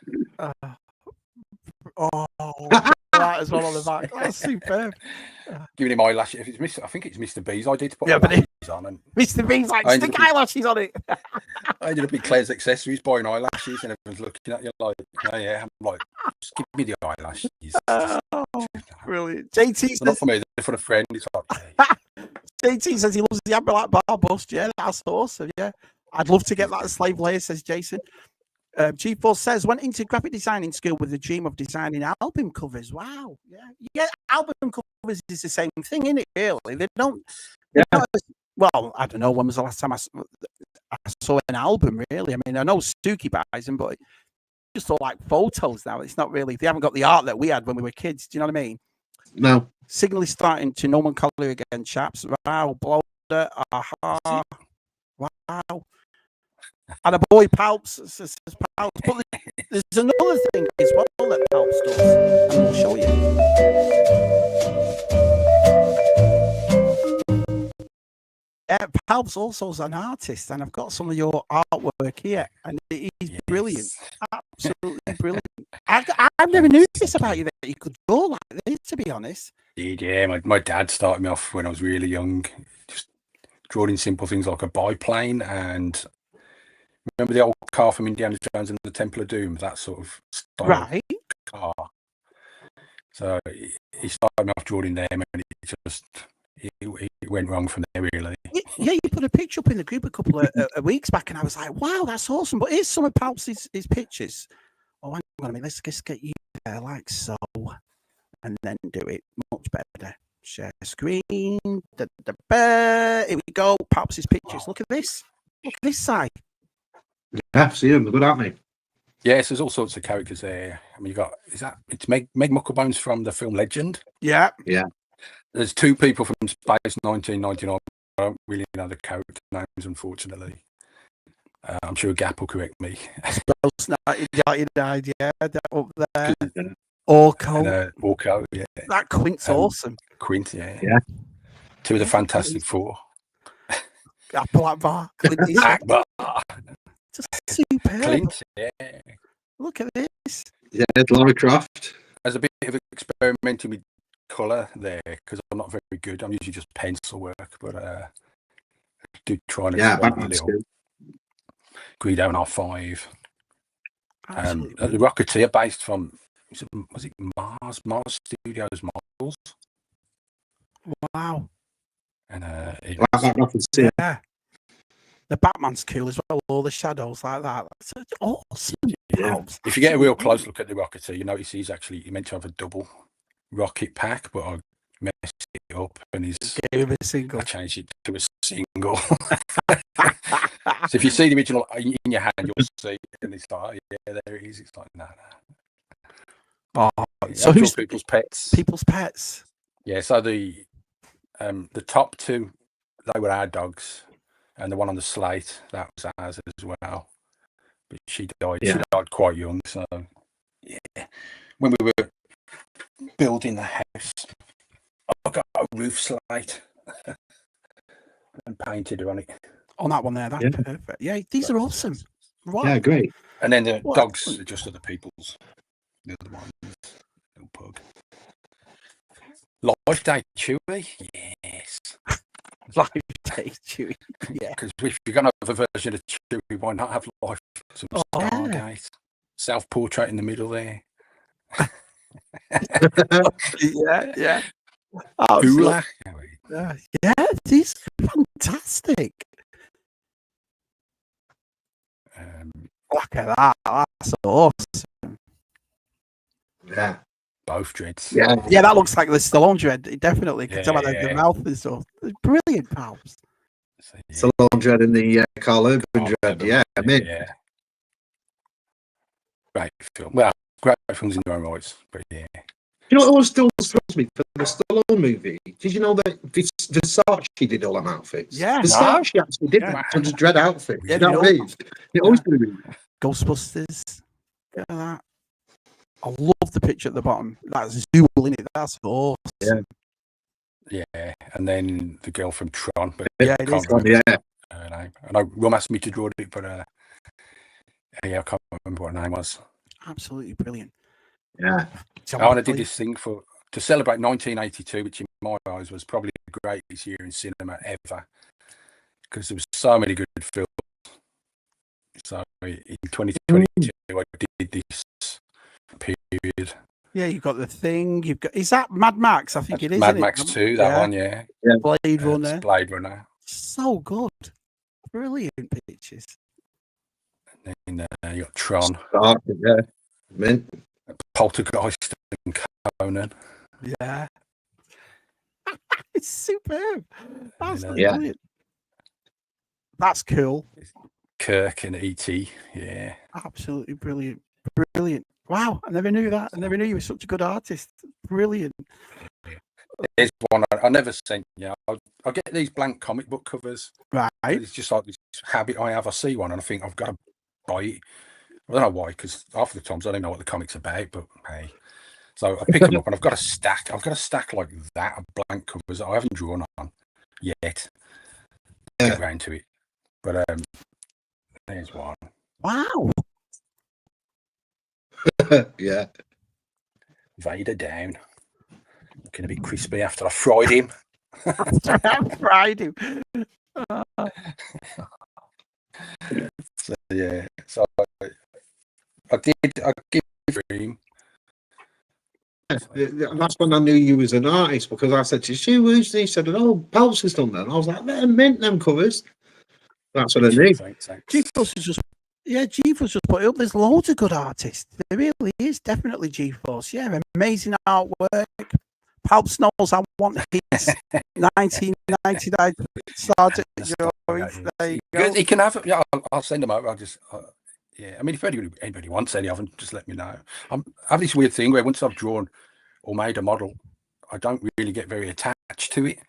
That as well on the back. That's superb. Giving him eyelashes. If it's I think it's Mr. B's idea to put eyelashes on. And Mr. B's like, stick eyelashes on it. I ended up in Claire's accessories buying eyelashes, and everyone's looking at you like, oh yeah. I'm like, just give me the eyelashes. Brilliant. JT says, not for me, they're for a friend. It's like, JT says he loves the Amberlight bar bust. Yeah, that's awesome. Yeah, I'd love to get that slave layer, says Jason. G4 says went into graphic designing school with the dream of designing album covers. Wow. Yeah. Album covers is the same thing, isn't it? Really, they don't. Well, I don't know. When was the last time I saw an album? Really, I mean, I know Suki buys them, but just all like photos now. It's not really. They haven't got the art that we had when we were kids. Do you know what I mean? No. Signal is starting to no one color again, chaps. Wow, Bloater. Aha. Wow. And a boy Palps says Palps. But there's another thing as well that Palps does, and we'll show you. Palps also is an artist, and I've got some of your artwork here, and it is brilliant, absolutely brilliant. I never knew this about you, that you could draw like this, to be honest. Yeah, my dad started me off when I was really young, just drawing simple things like a biplane, and remember the old car from Indiana Jones and the Temple of Doom, that sort of style car. So he started me off drawing them, and it just it went wrong from there, really. Yeah, you put a picture up in the group a couple of weeks back, and I was like, wow, that's awesome. But here's some of Palps' his pictures. Oh, hang on a minute, let's just get you there like so, and then do it much better. Share screen. Here we go. Palps' pictures. Look at this. Look at this side. Yeah, see them. They're good, aren't they? Yes, there's all sorts of characters there. I mean, it's Meg Mucklebones from the film Legend. Yeah. There's 2 people from Space 1999. I don't really know the character names, unfortunately. I'm sure Gap will correct me. Spells 1999, yeah, that up there. Orko. Orko, yeah. That Quint's awesome. Quint, yeah. Yeah. Two of the Fantastic Four. Black Bar. Clint Eastwood. Black Bar. Just superb. Clint, yeah. Look at this. Yeah, Lara Croft. There's a bit of experimenting with colour there because I'm not very good. I'm usually just pencil work, but I do try and experiment a little. Greedo and R5. The Rocketeer based from, was it Mars Studios Models? Wow. And yeah. The Batman's cool as well, all the shadows like that. That's awesome. Yeah. If you get a real close look at the Rocketeer, you notice he's meant to have a double rocket pack, but I messed it up and gave him a single. I changed it to a single. So if you see the original in your hand, you'll see, and it's like, oh, yeah, there it is. It's like, no. Oh, so who's people's pets? People's pets. Yeah. So the top two, they were our dogs, and the one on the slate, that was ours as well. But she died. Yeah. She died quite young. So yeah, when we were building the house, I got a roof slate and painted her on it. On that one there, that's perfect. Yeah, these are awesome. Right. Yeah, great. And then the dogs are just other people's. The other ones, little pug. Life Day Chewy, yes. Life Day Chewy, yeah. Because if you're going to have a version of Chewy, why not have Life? Some Stargate, self-portrait in the middle there. yeah. Hula. Yeah, these are fantastic. Look at that. That's awesome. Yeah. Both dreads. Yeah, that looks like the Stallone dread. Definitely. Can tell by the mouth and stuff. Brilliant, pals. Stallone dread and the Carl Urban dread. Yeah, I mean. Yeah. Great film. Well, great films in their own rights, but yeah. You know what always still throws me for the Stallone movie? Did you know that Versace did all them outfits? Yeah. Versace actually did that. Some dread outfits. Yeah, you know what I mean? It always do. Ghostbusters. Look at that. I love the picture at the bottom. That's Zool in it. That's awesome. Yeah. And then the girl from Tron. But yeah, it is. Her name. And Rum asked me to draw it, but I can't remember what her name was. Absolutely brilliant. Yeah. And I did this thing to celebrate 1982, which in my eyes was probably the greatest year in cinema ever, because there was so many good films. So in 2022, I did this period. Yeah, you've got The Thing. You've got, is that Mad Max? I think it is. Mad Max 2, that one, yeah. Blade Runner. Blade Runner. So good. Brilliant pictures. And then you got Tron. Yeah. Mint. Poltergeist and Conan. Yeah. It's superb. That's brilliant. That's cool. Kirk and E.T. Yeah. Absolutely brilliant. Brilliant. Wow, I never knew that. I never knew you were such a good artist. Brilliant. There's one I never sent you. I get these blank comic book covers. Right. It's just like this habit I have. I see one and I think I've got to buy it. I don't know why, because half of the times I don't know what the comic's about, but hey. So I pick them up and I've got a stack. I've got a stack like that of blank covers that I haven't drawn on yet. Get around to it. But there's one. Wow. Yeah. Vader down. Looking a bit crispy after I fried him. I fried him. So yeah. So I give him. That's when I knew you was an artist, because I said to you, who's this? He said, oh, Palps has done that. And I was like, they're mint, them covers. That's what I knew. GeForce is just, GeForce just put it up. There's loads of good artists. There really is, definitely GeForce. Yeah, amazing artwork. Palps knows I want his 1999 Sergeant Joey. There you go. He can have it. Yeah, I'll send them over. I'll just, yeah. I mean, if anybody wants any of them, just let me know. I have this weird thing where once I've drawn or made a model, I don't really get very attached to it.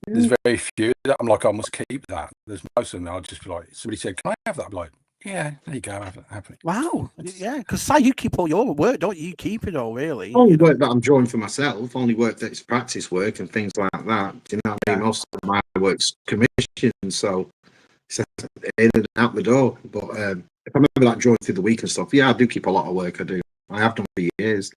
There's very few that I'm like, I must keep that. There's most of them I'll just be like, somebody said, can I have that? I'm like, yeah, there you go, have it. Wow. Yeah, because Si, you keep all your work, don't you? You keep it all, really. Only work that I'm drawing for myself, only work that's practice work and things like that. Do you know what I mean? Most of my work's commissioned, so it's in and out the door. But if I remember that drawing through the week and stuff, yeah, I do keep a lot of work. I do. I have done for years.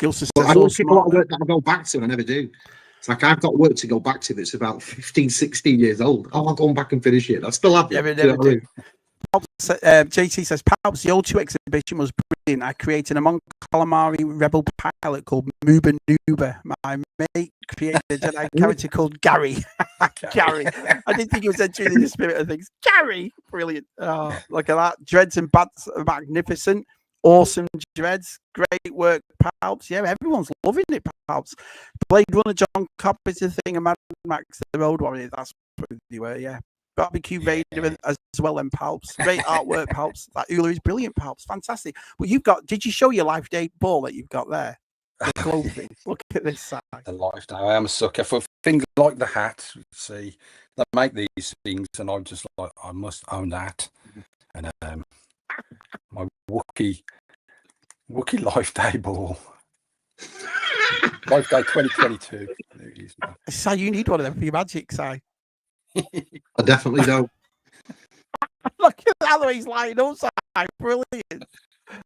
Gilson But says I don't keep a lot of smart. work that I go back to, and I never do. It's like I've got work to go back to that's about 15, 16 years old. Oh, I'll go back and finish it. I still have it. Yeah, we Do you know never what I do. mean? JT says, Palps, the old 2 exhibition was brilliant. I created a Mon Calamari rebel pilot called Mooba Nooba. My mate created a Jedi character called Gary. Gary. I didn't think he was entering the spirit of things. Gary. Brilliant. Oh, look at that. Dreads and Bats are magnificent. Awesome dreads. Great work, Palps. Yeah, everyone's loving it, Palps. Blade Runner John Cobb is the thing, and Mad Max the Road Warrior. That's what they were, yeah. Barbecue Raider as well, and Palps. Great artwork, Palps. That Ula is brilliant, Palps. Fantastic. But you've got, did you show your life day ball that you've got there? The clothing. Look at this side. The life day. I am a sucker for things like the hat. See, they make these things, and I'm just like, I must own that. And my Wookiee life day ball. Life day 2022. There it is now. Si, you need one of them for your magic, Si. I definitely don't. Look at that, the way he's lying up, Si. Brilliant.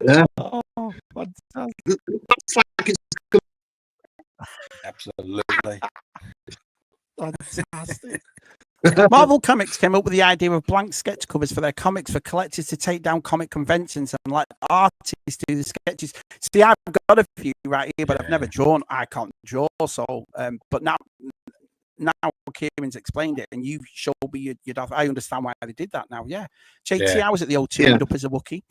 Yeah. Oh, fantastic. That's like Absolutely. Fantastic. Marvel Comics came up with the idea of blank sketch covers for their comics for collectors to take down comic conventions and let artists do the sketches. See, I've got a few right here, but I've never drawn. I can't draw, so but now Kieran's explained it, and you showed me you'd have. I understand why they did that now. Yeah, JT, I was at the O2 up as a Wookiee.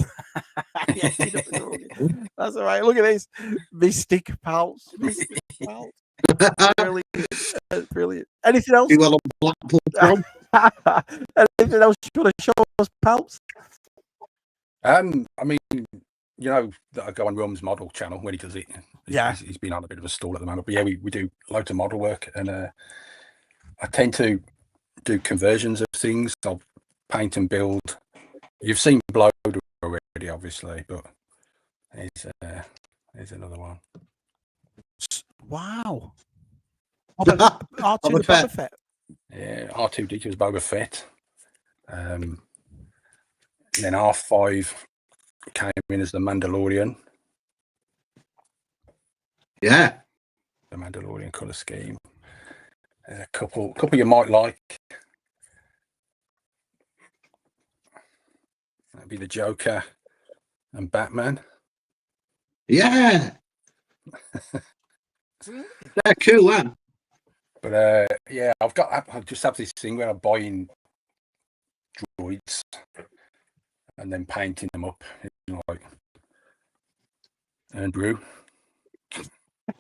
That's all right. Look at this, Mystic Palps. Mystic Palps. Brilliant. Anything else? Well, Blackpool. Anything else you want to show us, Palps? I mean, you know, I go on Rum's model channel when he does it. He's been on a bit of a stall at the moment, but yeah, we do loads of model work, and I tend to do conversions of things. I'll paint and build. You've seen Blowed already, obviously, but there's another one. Wow. R2 Boba Fett. Yeah, R2D2 was Boba Fett. Then R5 came in as the Mandalorian. Yeah. The Mandalorian colour scheme. A couple you might like. That'd be the Joker and Batman. Yeah. They're cool, man. But yeah, I just have this thing where I'm buying droids and then painting them up, like Andrew.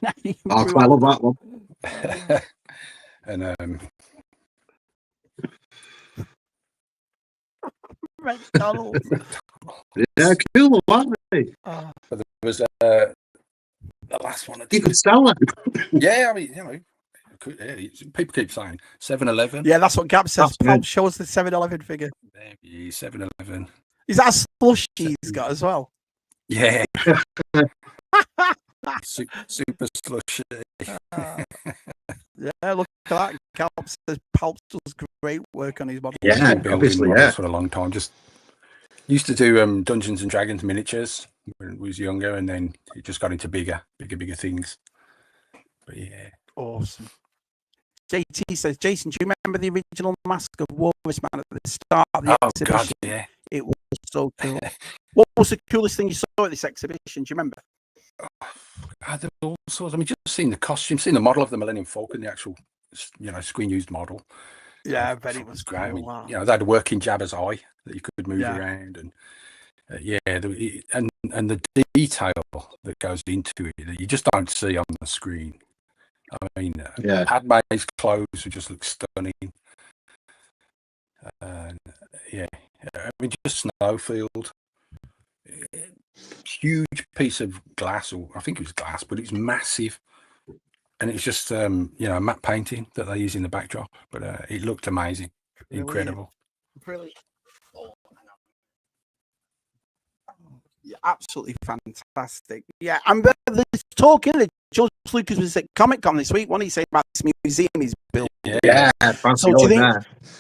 I love that one. And McDonald's. Yeah, cool, aren't they? but there was the last one. You could sell them. Yeah, I mean, you know, people keep saying 7-Eleven. Yeah, that's what Gab says. Palps, show us the 7-Eleven figure. There he is, 7-Eleven. Is that a slush he's got as well? Yeah. Super slushy. Yeah, look at that. Palps says Palps does great work on his model. Yeah, obviously, yeah. For a long time. Just used to do Dungeons and Dragons miniatures when I was younger, and then it just got into bigger things. But yeah. Awesome. JT says, Jason, do you remember the original mask of Walrus Man at the start of the exhibition? God, yeah. It was so cool. What was the coolest thing you saw at this exhibition? Do you remember? There were all sorts. I mean, just seeing the costume, seeing the model of the Millennium Falcon, the actual, screen used model. Yeah, I bet it was great. Cool. I mean, they had a working Jabba's eye that you could move around, and and the detail that goes into it that you just don't see on the screen. I mean, Padme's clothes would just look stunning. I mean, just Snowfield, huge piece of glass, or I think it was glass, but it's massive. and it's just matte painting that they use in the backdrop, but it looked amazing, incredible. Brilliant. Oh, yeah, absolutely fantastic. Yeah, and there's talking that George Lucas was at Comic Con this week. What did he say about this museum he's built? Yeah. So do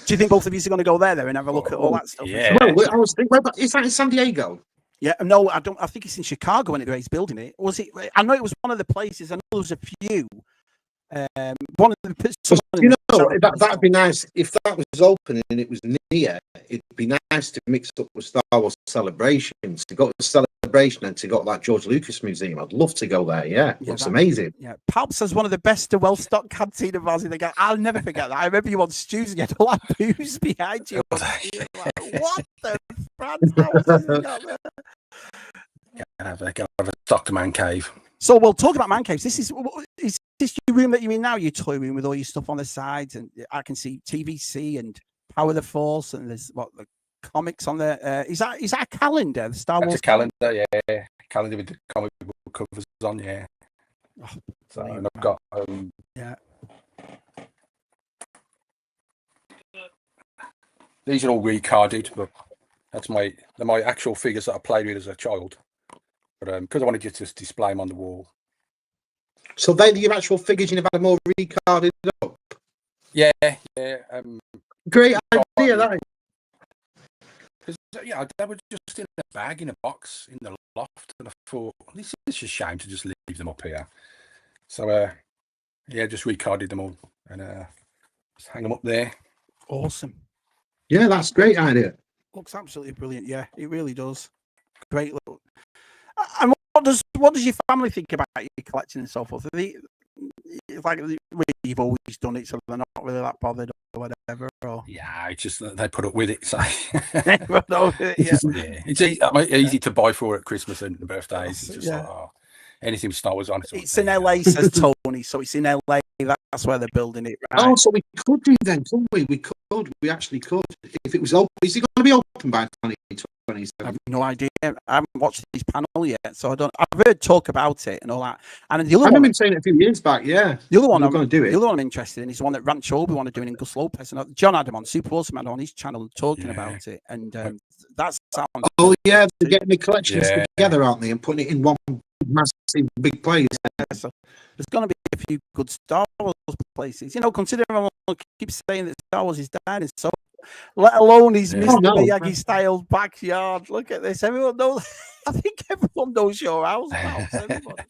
you think both of you are going to go there and have a look at all that stuff? Yeah. Well, I was thinking, is that in San Diego? Yeah, no, I don't. I think it's in Chicago when he's building it. Was it? I know it was one of the places. I know there was a few. One of the. That'd be nice if that was open and it was near. It'd be nice to mix up with Star Wars Celebrations. To go to Celebration and to go to that George Lucas Museum. I'd love to go there. Yeah, looks amazing. Yeah, Palps has one of the best well-stocked cantina bars in the game. I'll never forget that. I remember you on Stews and you had all that booze behind you. Like, what the France house has got there? Have a stocked man cave. So we'll talk about man caves. Is this your room that you're in now? Your toy room with all your stuff on the sides, and I can see TVC and Power of the Force, and there's the comics on there. Is that a calendar? The Star Wars calendar, yeah, calendar with the comic book covers on, yeah. Oh, so and I've got yeah. These are all recarded, but they're my actual figures that I played with as a child. But because I wanted to just display them on the wall. So they're your actual figures, you've had them all recarded up? Yeah. Great idea, that is. Yeah, they were just in a bag, in a box, in the loft, and I thought, this is a shame to just leave them up here. So, just recarded them all and just hang them up there. Awesome. Yeah, that's a great idea. Looks absolutely brilliant. Yeah, it really does. Great little. And what does your family think about your collection and so forth? It's like you've always done it, so they're not really that bothered or whatever. Or... Yeah, it's just that they put up with it. So it's easy to buy for at Christmas and birthdays. It's just anything Star Wars on. It's in LA, says Tony. So it's in LA. That's where they're building it. Right? Oh, so we could do then, couldn't we? We actually could. If it was open, is it going to be open by 2027? I have no idea. I haven't watched this panel yet, so I don't. I've heard talk about it and all that. And the other I've been saying it a few years back. Yeah, the other one I'm going to do it. The other one I'm interested in is the one that Rancho Obi wanted doing in Gus Lopez, and John Adam on Super Awesome had on his channel talking about it, and that sounds. Oh yeah, they're getting the collections together, aren't they, and putting it in one massive big place. So there's going to be a few good Star Wars places, considering I keep saying that Star Wars is dying, and so. Let alone his Mr. Miyagi style backyard. Look at this. Everyone knows. I think everyone knows your house. Everybody.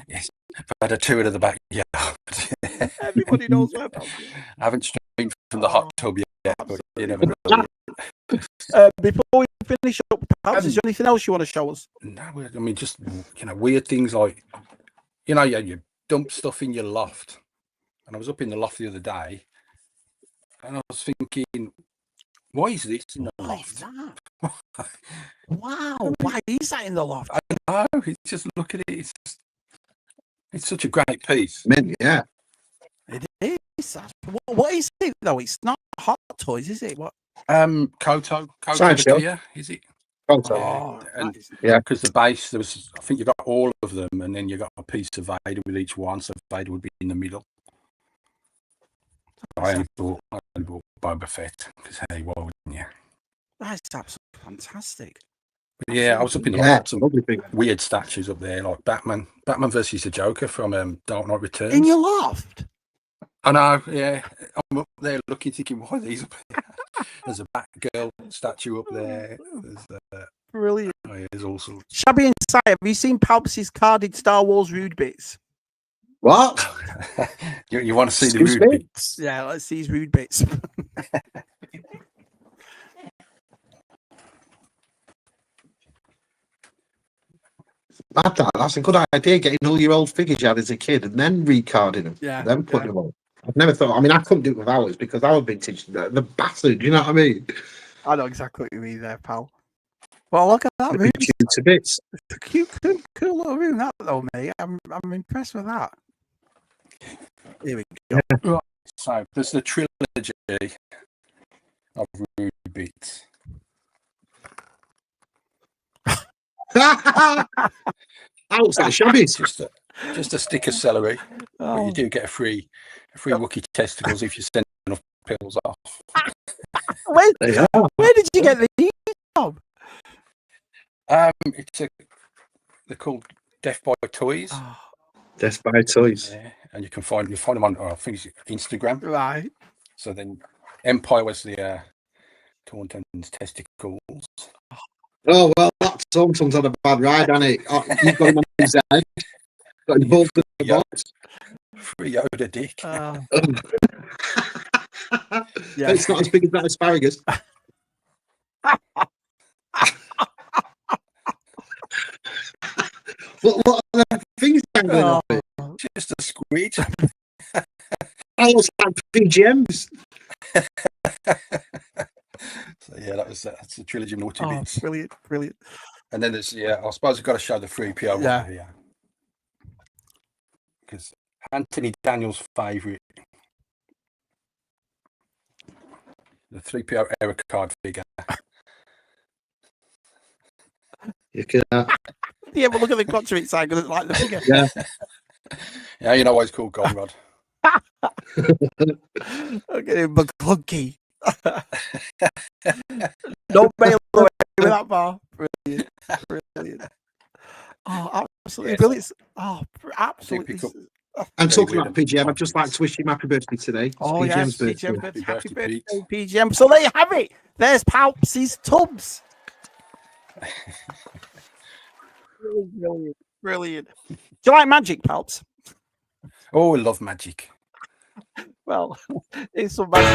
Yes, I've had a tour of the backyard. Everybody knows where. I haven't streamed from the hot tub yet, but you never know. Before we finish up, perhaps, is there anything else you want to show us? No, I mean, just weird things like you dump stuff in your loft, and I was up in the loft the other day, and I was thinking. Why is this in the loft? Wow, why is that in the loft? I know. It's just look at it. It's such a great piece. Yeah, it is. What is it though? It's not Hot Toys, is it? What? Koto Kia, is it? Koto. Yeah, because the base I think you got all of them, and then you got a piece of Vader with each one, so Vader would be in the middle. I only bought Boba Fett because hey, why wouldn't you? That's absolutely fantastic. But yeah, I was up in the loft, some weird statues up there, like Batman versus the Joker from Dark Knight Returns. In your loft? I know, yeah. I'm up there looking, thinking, why are these up here? There's a Batgirl statue up there. There's brilliant. Oh, yeah, there's all sorts. Shabby and Si, have you seen Palps's carded Star Wars rude bits? What? you want to see the rude bits? Yeah, let's see his rude bits. That's a good idea, getting all your old figures you had as a kid and then recarding them. Yeah. Then putting them on. I've never thought, I couldn't do it with ours because our vintage, the bastard, you know what I mean? I know exactly what you mean there, pal. Well, look at that room. To bits. It's a cute, cool little room, that though, mate. I'm impressed with that. Here we go. Right. So there's the trilogy of rude bits. Outside shabby. Just a stick of celery. But you do get a free Wookiee testicles if you send enough pills off. Where did you get these from? They're called Death by Toys. Oh, Death by Toys. Yeah, and you find them on I think it's Instagram. right. So then Empire was the Taunton's testicles. Oh well, that Thompson's had a bad ride, hasn't it? Oh, you've got him on his head. Got him both in the box. Free Yoda dick. Yeah. It's not as big as that asparagus. what are the things dangling off it? Just a squid. I was like PGMs. So yeah, that's the trilogy of naughty bits. Brilliant. And then there's I suppose we've got to show the 3PO one here. Because Anthony Daniels' favourite, the 3PO error card figure. You can. Yeah, but look at the clutch of it side because it's like the figure. Yeah. Yeah, you know why it's called Goldenrod. Okay, McClunky. Don't bail away with that bar. Brilliant. Oh, absolutely brilliant. Oh, absolutely. And talking about PGM, I'd just like to wish him happy birthday today. It's PGM's birthday. Happy birthday, PGM. So there you have it. There's Palps' tubs. Brilliant. Do you like magic, Palps? Oh, I love magic. Well, it's some magic.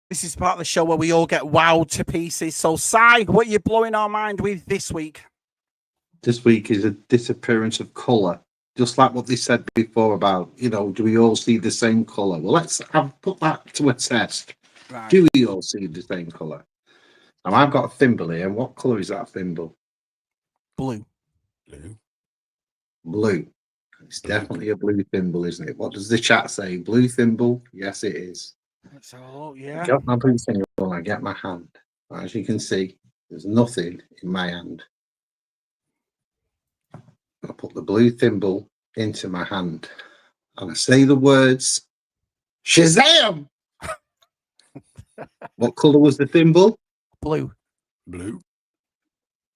This is part of the show where we all get wowed to pieces. So, Si, what are you blowing our mind with this week? This week is a disappearance of colour. Just like what they said before about, do we all see the same colour? Well, let's put that to a test. Right. Do we all see the same colour? Now, I've got a thimble here. And what colour is that thimble? Blue. Blue. It's definitely a blue thimble, isn't it? What does the chat say? Blue thimble? Yes, it is. So, yeah. I got my blue thimble. I get my hand. As you can see, there's nothing in my hand. I put the blue thimble into my hand and I say the words, Shazam! What colour was the thimble? Blue. Blue.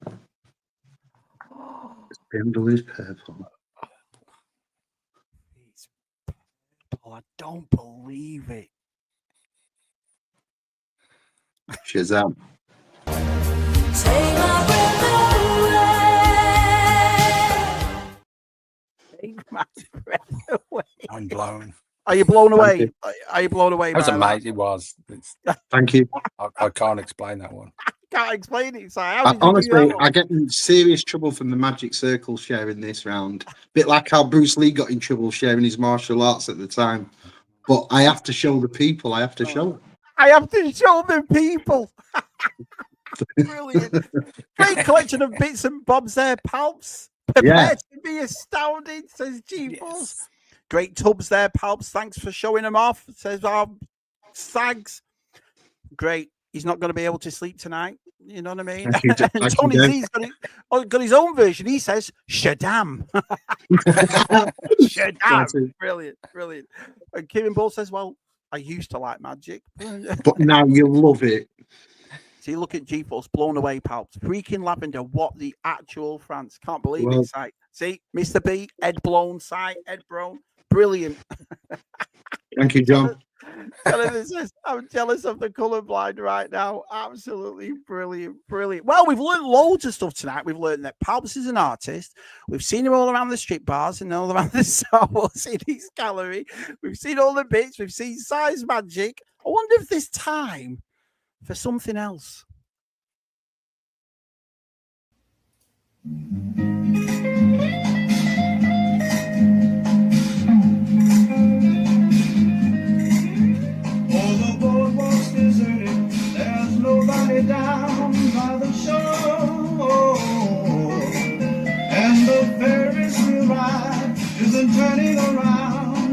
The thimble is purple. It's purple. I don't believe it. Shazam. Take my breath away. Take my breath away. I'm blown. Are you blown away? Are you blown away? That was by amazing. It was. Thank you. I can't explain that one. I can't explain it. So honestly, I get in serious trouble from the Magic Circle sharing this round. Bit like how Bruce Lee got in trouble sharing his martial arts at the time. But I have to show the people. I have to show them. I have to show the people. Brilliant. Great collection of bits and bobs there, Palps. Prepare to be astounded, says G-Force. Yes. Great tubs there, Palps. Thanks for showing them off, says our Sags. Great. He's not going to be able to sleep tonight. You know what I mean? And Tony Z's got his own version. He says, Shadam. Shadam. Brilliant. And Kieran Ball says, well, I used to like magic. But now you love it. See, look at G-Force, blown away, Palps. Freaking lavender. What the actual France? Can't believe it. Sight. See, Mr. B, Ed Blown, Sight, Ed Brown. Brilliant. Thank you, John. I'm jealous of the colourblind right now. Absolutely brilliant. Well, we've learned loads of stuff tonight. We've learned that Palps is an artist. We've seen him all around the strip bars and all around the Star Wars in his gallery. We've seen all the bits. We've seen size magic. I wonder if there's time for something else. Down by the shore, and the Ferris wheel ride isn't turning around.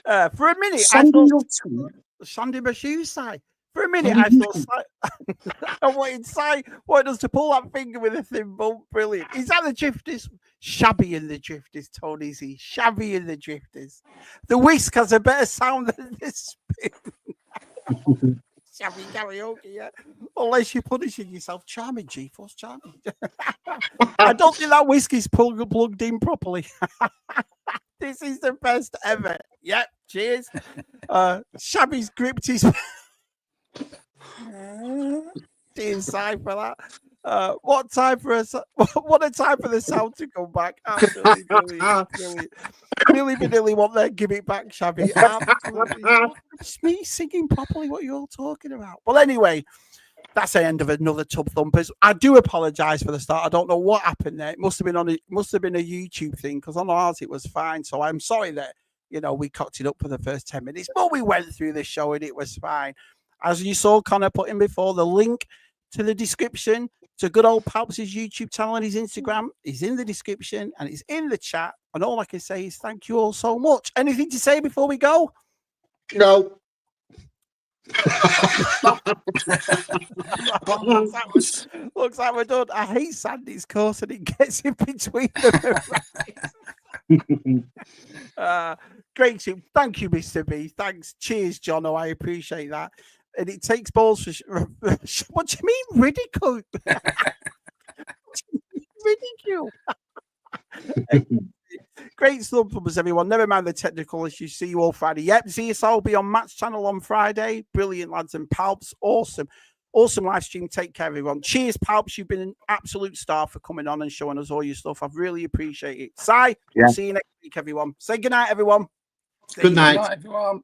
For a minute, Sandy I thought Hudson. Sandy Bashusai. For a minute, I thought I wanted us to pull that finger with a thin bump. Brilliant. Is that the Drifters? Shabby in the Drifters, Tony. Is he shabby in the Drifters? The whisk has a better sound than this spin. Shabby karaoke, yeah. Unless you're punishing yourself. Charming, G-Force, charming. I don't think that whiskey's plugged in properly. This is the best ever. Yep, cheers. Shabby's gripped his inside for that. What time for us? What a time for the sound to come back. Absolutely brilliant. Really want their give it back, Shabby. Absolutely. It's me singing properly what you're all talking about. Well, anyway, that's the end of another Tub Thumpers. I do apologise for the start. I don't know what happened there. It must have been a YouTube thing, because on ours it was fine. So I'm sorry that we cocked it up for the first 10 minutes, but we went through the show and it was fine. As you saw Connor put in before, the link to the description to good old Palps' YouTube channel and his Instagram is in the description and it's in the chat. And all I can say is thank you all so much. Anything to say before we go? No. Looks like we're done. I hate Sandy's course and it gets in between them. Great tip. Thank you, Mr. B. Thanks. Cheers, Jono. I appreciate that. And it takes balls for what do you mean ridicule? Ridicule. Great stuff from us, everyone. Never mind the technical issues. See you all Friday. Yep, ZSL will be on Matt's channel on Friday. Brilliant, lads and Palps. Awesome live stream. Take care, everyone. Cheers, Palps. You've been an absolute star for coming on and showing us all your stuff. I've really appreciate it. Si, we'll see you next week, everyone. Say good night, everyone. Good night, everyone.